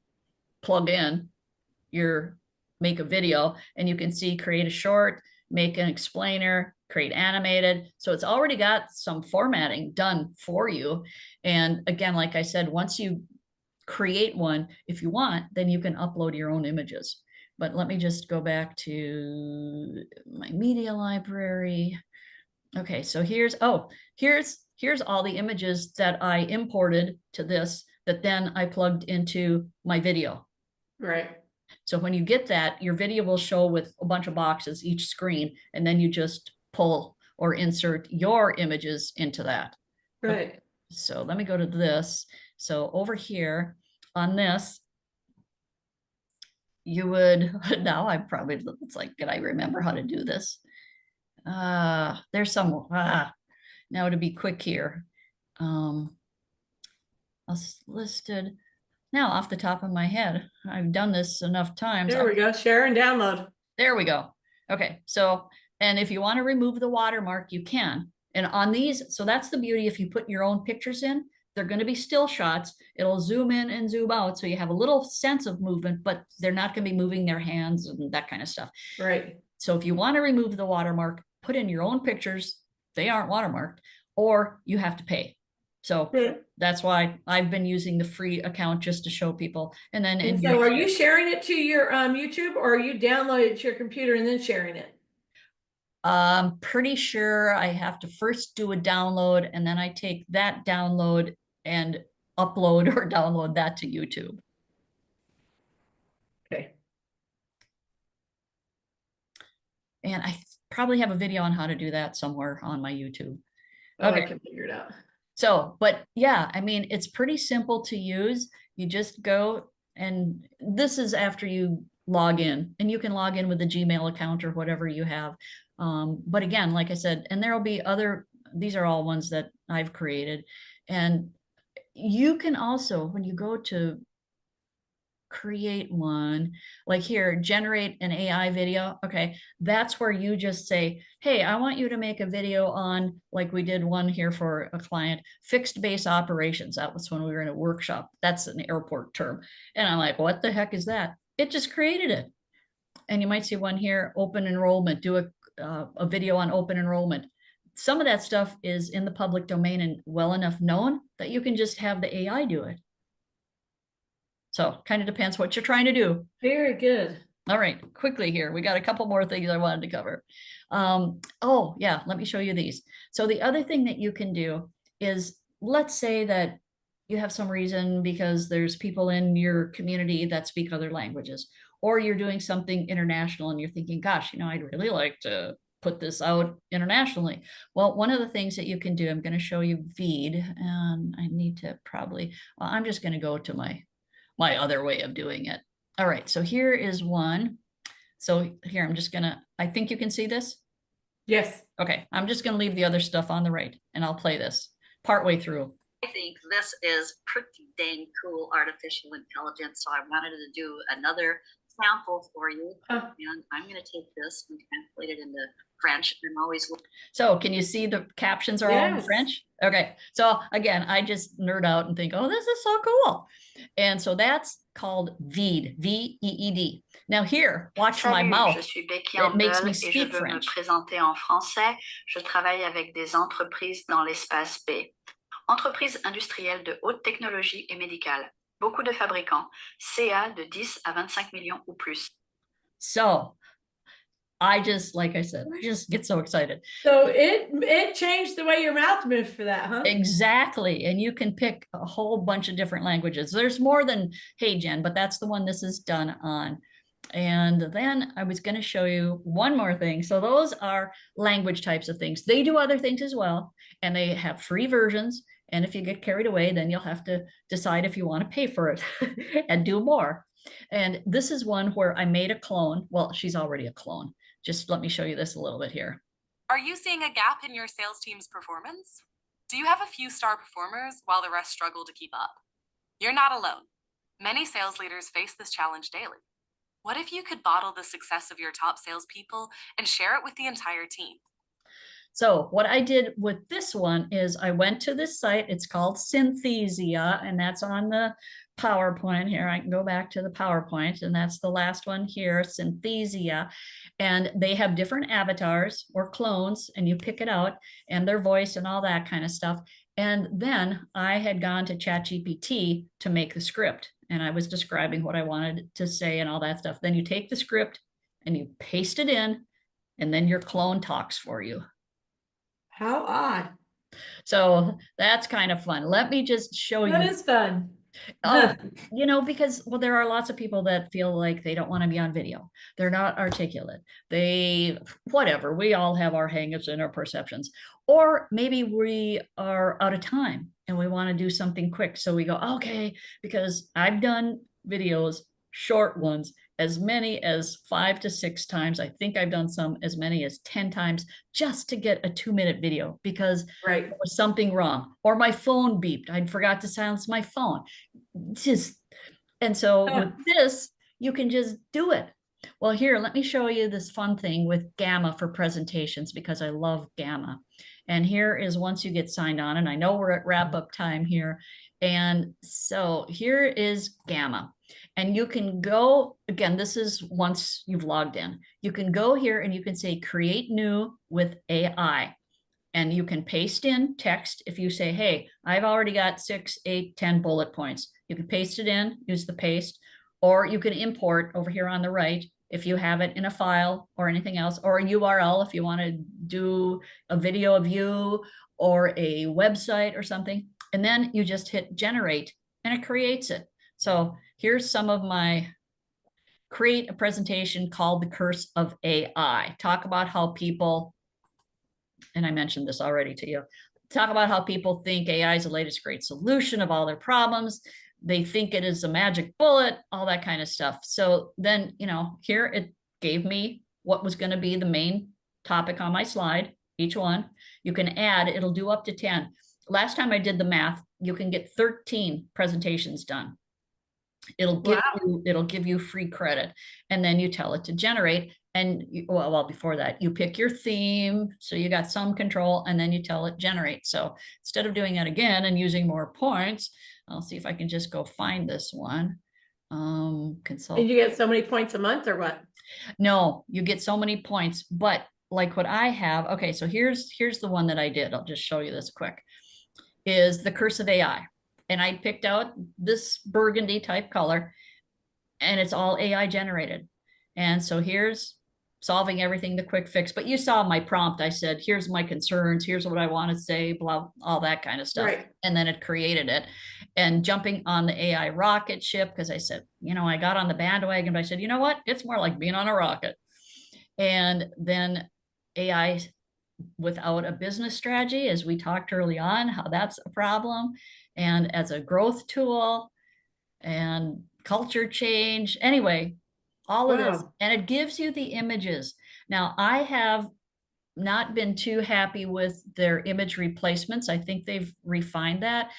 plug in your make a video, and you can see create a short, make an explainer, create animated. So it's already got some formatting done for you. And again, like I said, once you create one, if you want, then you can upload your own images. But let me just go back to my media library. Okay, so here's all the images that I imported to this that then I plugged into my video. Right. So when you get that, your video will show with a bunch of boxes each screen, and then you just pull or insert your images into that. Right. Okay, so let me go to this. So over here on this, you would, now I'm probably, it's like, can I remember how to do this? There's some, now to be quick here. Listed, now off the top of my head, I've done this enough times. There we go. Share and download. There we go. Okay, so, and if you want to remove the watermark, you can. And on these, so that's the beauty, if you put your own pictures in, they're going to be still shots. It'll zoom in and zoom out, so you have a little sense of movement, but they're not going to be moving their hands and that kind of stuff. Right. So if you want to remove the watermark, put in your own pictures. They aren't watermarked, or you have to pay. So that's why I've been using the free account just to show people. And then, and so are you sharing it to your YouTube, or are you downloading it to your computer and then sharing it? I'm pretty sure I have to first do a download, and then I take that download and upload or download that to YouTube. Okay. And I probably have a video on how to do that somewhere on my YouTube. Okay. I can figure it out. So, but yeah, I mean, it's pretty simple to use. You just go, and this is after you log in, and you can log in with a Gmail account or whatever you have. But again, like I said, and there'll be other, these are all ones that I've created. And you can also, when you go to create one, like here, generate an AI video. Okay, that's where you just say, hey, I want you to make a video on, like we did one here for a client, fixed base operations. That was when we were in a workshop. That's an airport term. And I'm like, what the heck is that? It just created it. And you might see one here, open enrollment, do a video on open enrollment. Some of that stuff is in the public domain and well enough known that you can just have the AI do it. So kind of depends what you're trying to do. Very good. All right, quickly here. We got a couple more things I wanted to cover. Oh yeah, let me show you these. So the other thing that you can do is, let's say that you have some reason because there's people in your community that speak other languages, or you're doing something international and you're thinking, gosh, I'd really like to put this out internationally. Well, one of the things that you can do, I'm going to show you Veed, and I need to probably, well, I'm just going to go to my other way of doing it. All right, so here is one. So here, I'm just gonna, I think you can see this? Yes. Okay, I'm just gonna leave the other stuff on the right, and I'll play this partway through. I think this is pretty dang cool artificial intelligence, so I wanted to do another sample for you. And I'm gonna take this and translate it into French. I'm always so can you see the captions are all in French? Okay, so again, I just nerd out and think, oh, this is so cool. And so that's called Veed, V-E-E-D. Now here, watch my mouth. Je suis Becky Amble, it makes me et je speak veux French. me présenter en français. Je travaille avec des entreprises dans l'espace B. Entreprises industrielles de haute technologie et médicale. Beaucoup de fabricants. CA de 10 à 25 millions ou plus. So I just, like I said, I just get so excited. So it changed the way your mouth moved for that, huh? Exactly. And you can pick a whole bunch of different languages. There's more than Hey Jen, but that's the one this is done on. And then I was going to show you one more thing. So those are language types of things. They do other things as well, and they have free versions. And if you get carried away, then you'll have to decide if you want to pay for it and do more. And this is one where I made a clone. Well, she's already a clone. Just let me show you this a little bit here. Are you seeing a gap in your sales team's performance? Do you have a few star performers while the rest struggle to keep up? You're not alone. Many sales leaders face this challenge daily. What if you could bottle the success of your top salespeople and share it with the entire team? So what I did with this one is I went to this site. It's called Synthesia, and that's on the PowerPoint here. I can go back to the PowerPoint, and that's the last one here, Synthesia. And they have different avatars or clones, and you pick it out, and their voice and all that kind of stuff. And then I had gone to ChatGPT to make the script, and I was describing what I wanted to say and all that stuff. Then you take the script and you paste it in, and then your clone talks for you. How odd. So that's kind of fun. Let me just show you. That is fun. Oh, you know, because, well, there are lots of people that feel like they don't want to be on video. They're not articulate. They, whatever, we all have our hangups and our perceptions. Or maybe we are out of time and we want to do something quick. So we go, okay, because I've done videos, short ones, as many as 5 to 6 times. I think I've done some as many as 10 times just to get a 2-minute video because right. there was something wrong or my phone beeped. I forgot to silence my phone. Just, and so with this, you can just do it. Well, here, let me show you this fun thing with Gamma for presentations because I love Gamma. And here is once you get signed on, and I know we're at wrap up time here. And so here is Gamma. And you can go, again, this is once you've logged in. You can go here and you can say create new with AI. And you can paste in text. If you say, hey, I've already got 6, 8, 10 bullet points. You can paste it in, use the paste, or you can import over here on the right if you have it in a file or anything else, or a URL if you want to do a video of you or a website or something. And then you just hit generate and it creates it. So here's some of my create a presentation called The Curse of AI. Talk about how people, and I mentioned this already to you, talk about how people think AI is the latest great solution of all their problems. They think it is a magic bullet, all that kind of stuff. So then, you know, here it gave me what was going to be the main topic on my slide, each one. You can add, it'll do up to 10. Last time I did the math, you can get 13 presentations done. It'll give you free credit, and then you tell it to generate. And well, before that, you pick your theme, so you got some control, and then you tell it generate. So instead of doing it again and using more points, I'll see if I can just go find this one. Consult. And you get so many points a month, or what? No, you get so many points, but like what I have. Okay, so here's the one that I did. I'll just show you this quick. Is The Curse of AI. And I picked out this burgundy type color, and it's all AI generated. And so here's solving everything, the quick fix. But you saw my prompt. I said, here's my concerns. Here's what I want to say, blah, all that kind of stuff. Right. And then it created it. And jumping on the AI rocket ship, because I said, you know, I got on the bandwagon, but I said, you know what? It's more like being on a rocket. And then AI without a business strategy, as we talked early on, how that's a problem. And as a growth tool and culture change. Anyway, all of this. And it gives you the images. Now, I have not been too happy with their image replacements. I think they've refined that.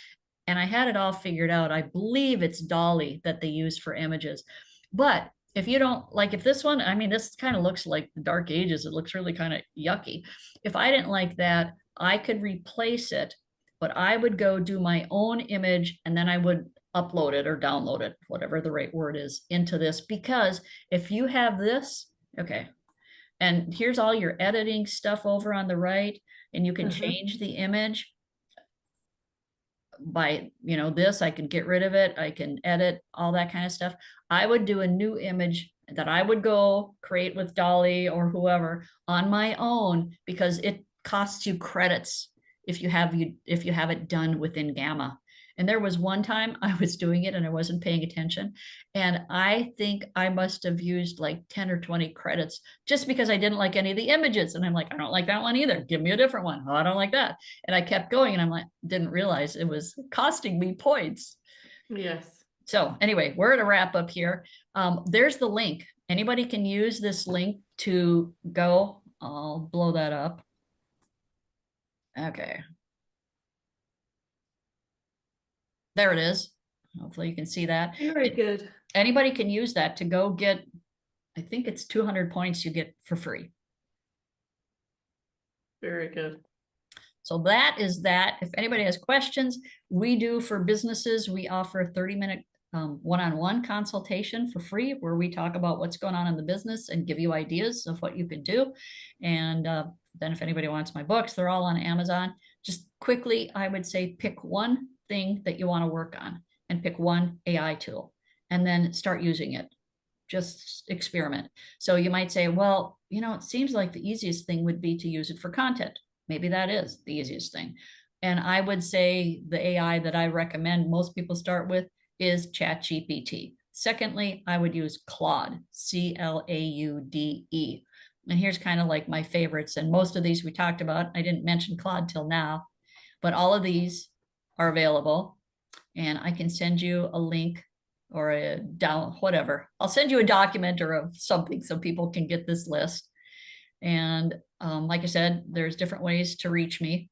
And I had it all figured out. I believe it's Dolly that they use for images. But if you don't like, if this one, I mean, this kind of looks like the Dark Ages. It looks really kind of yucky. If I didn't like that, I could replace it, but I would go do my own image and then I would upload it or download it, whatever the right word is, into this. Because if you have this, okay, and here's all your editing stuff over on the right, and you can change the image by, you know, this, I can get rid of it. I can edit all that kind of stuff. I would do a new image that I would go create with Dolly or whoever on my own, because it costs you credits if you have it done within Gamma. And there was one time I was doing it and I wasn't paying attention. And I think I must have used like 10 or 20 credits just because I didn't like any of the images. And I'm like, I don't like that one either. Give me a different one. Oh, I don't like that. And I kept going and I'm like, didn't realize it was costing me points. Yes. So anyway, we're at a wrap up here. There's the link. Anybody can use this link to go. I'll blow that up. Okay. There it is. Hopefully you can see that. Very good. Anybody can use that to go get, I think it's 200 points you get for free. Very good. So that is that. If anybody has questions, we do for businesses, we offer a 30-minute one-on-one consultation for free, where we talk about what's going on in the business and give you ideas of what you could do. And then if anybody wants my books, they're all on Amazon. Just quickly, I would say pick one thing that you want to work on and pick one AI tool and then start using it. Just experiment. So you might say, well, you know, it seems like the easiest thing would be to use it for content. maybe that is the easiest thing. And I would say the AI that I recommend most people start with is ChatGPT. Secondly, I would use Claude, Claude. And here's kind of like my favorites. And most of these we talked about. I didn't mention Claude till now, but all of these are available. And I can send you a link or a down, whatever. I'll send you a document or of something so people can get this list. And like I said, there's different ways to reach me.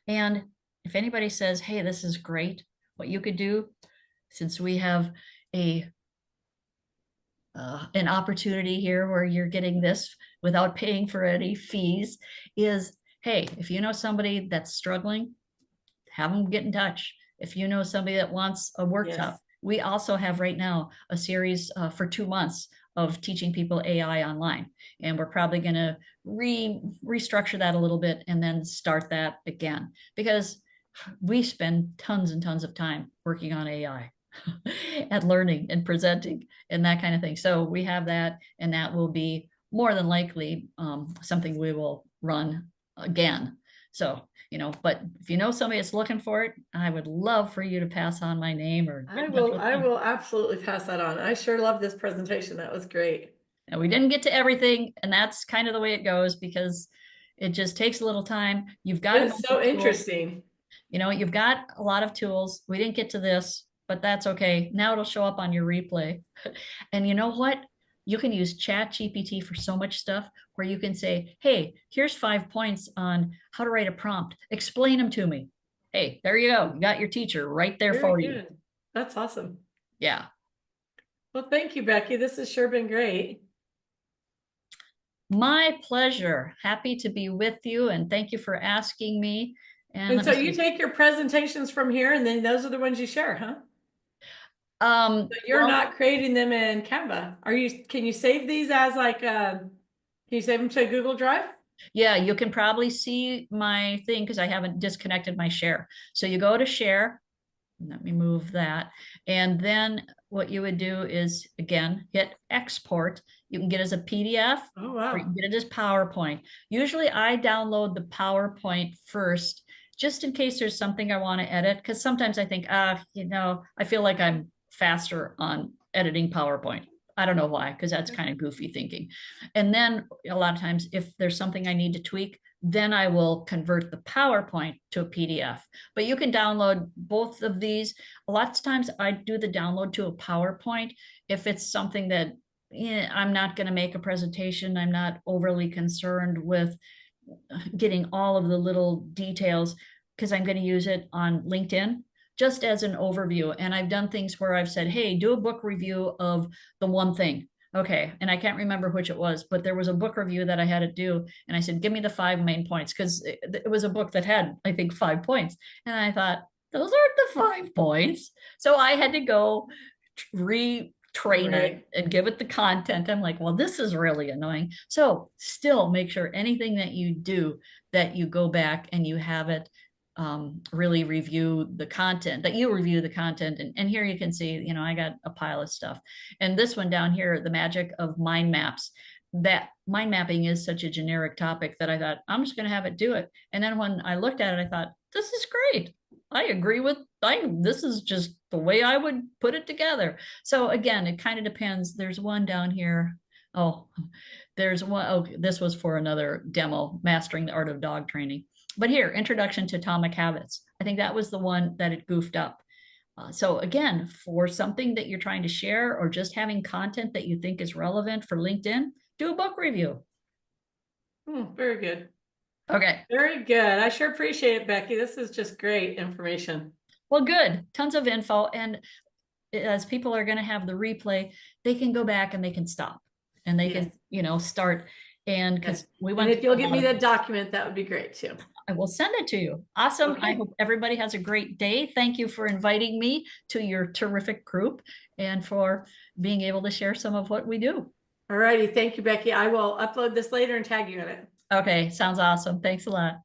And if anybody says, hey, this is great, what you could do, since we have an opportunity here where you're getting this without paying for any fees, is, hey, if you know somebody that's struggling, have them get in touch. If you know somebody that wants a workshop, we also have right now a series for 2 months of teaching people AI online. And we're probably going to restructure that a little bit and then start that again, because we spend tons and tons of time working on AI and learning and presenting and that kind of thing. So we have that, and that will be more than likely something we will run again. So, you know, but if you know somebody that's looking for it, I would love for you to pass on my name, or I will absolutely pass that on. I sure love this presentation. That was great. And we didn't get to everything, and that's kind of the way it goes, because it just takes a little time. You've got It's so interesting. You know, you've got a lot of tools. We didn't get to this, but that's okay. Now it'll show up on your replay. And you know what? You can use ChatGPT for so much stuff, where you can say, hey, here's 5 points on how to write a prompt. Explain them to me. Hey, there you go. You got your teacher right there for you. That's awesome. Yeah. Well, thank you, Becky. This has sure been great. My pleasure. Happy to be with you, and thank you for asking me. And so you take your presentations from here, and then those are the ones you share, huh? So you're not creating them in Canva. Can you save these as like, can you save them to a Google Drive? Yeah, you can probably see my thing because I haven't disconnected my share. So you go to share, let me move that. And then what you would do is, again, hit export. You can get it as a PDF, or you can get it as PowerPoint. Usually I download the PowerPoint first, just in case there's something I want to edit, because sometimes I think, you know, I feel like I'm faster on editing PowerPoint. I don't know why, because that's kind of goofy thinking. And then a lot of times, if there's something I need to tweak, then I will convert the PowerPoint to a PDF. But you can download both of these. A lot of times I do the download to a PowerPoint if it's something that I'm not going to make a presentation. I'm not overly concerned with getting all of the little details, because I'm going to use it on LinkedIn just as an overview. And I've done things where I've said, hey, do a book review of the one thing. Okay. And I can't remember which it was, but there was a book review that I had to do. And I said, give me the 5 main points, because it was a book that had, I think, 5 points. And I thought, those aren't the 5 points. So I had to go retrain it and give it the content. I'm like, well, this is really annoying. So still make sure anything that you do, that you go back and you have it really review the content, that you review the content. And here you can see, you know, I got a pile of stuff. And this one down here, the magic of mind maps. That mind mapping is such a generic topic that I thought, I'm just going to have it do it. And then when I looked at it, I thought, this is great. I agree with, this is just the way I would put it together. So again, it kind of depends. There's one down here. Oh, there's one. Oh, this was for another demo, Mastering the Art of Dog Training. But here, Introduction to Atomic Habits. I think that was the one that it goofed up. So again, for something that you're trying to share, or just having content that you think is relevant for LinkedIn, do a book review. Very good. Okay. Very good. I sure appreciate it, Becky. This is just great information. Well, good. Tons of info. And as people are going to have the replay, they can go back and they can stop, and they can, you know, start. And because we want, and if you'll give me that document, that would be great too. I will send it to you. Awesome. Okay. I hope everybody has a great day. Thank you for inviting me to your terrific group, and for being able to share some of what we do. All righty. Thank you, Becky. I will upload this later and tag you in it. Okay. Sounds awesome. Thanks a lot.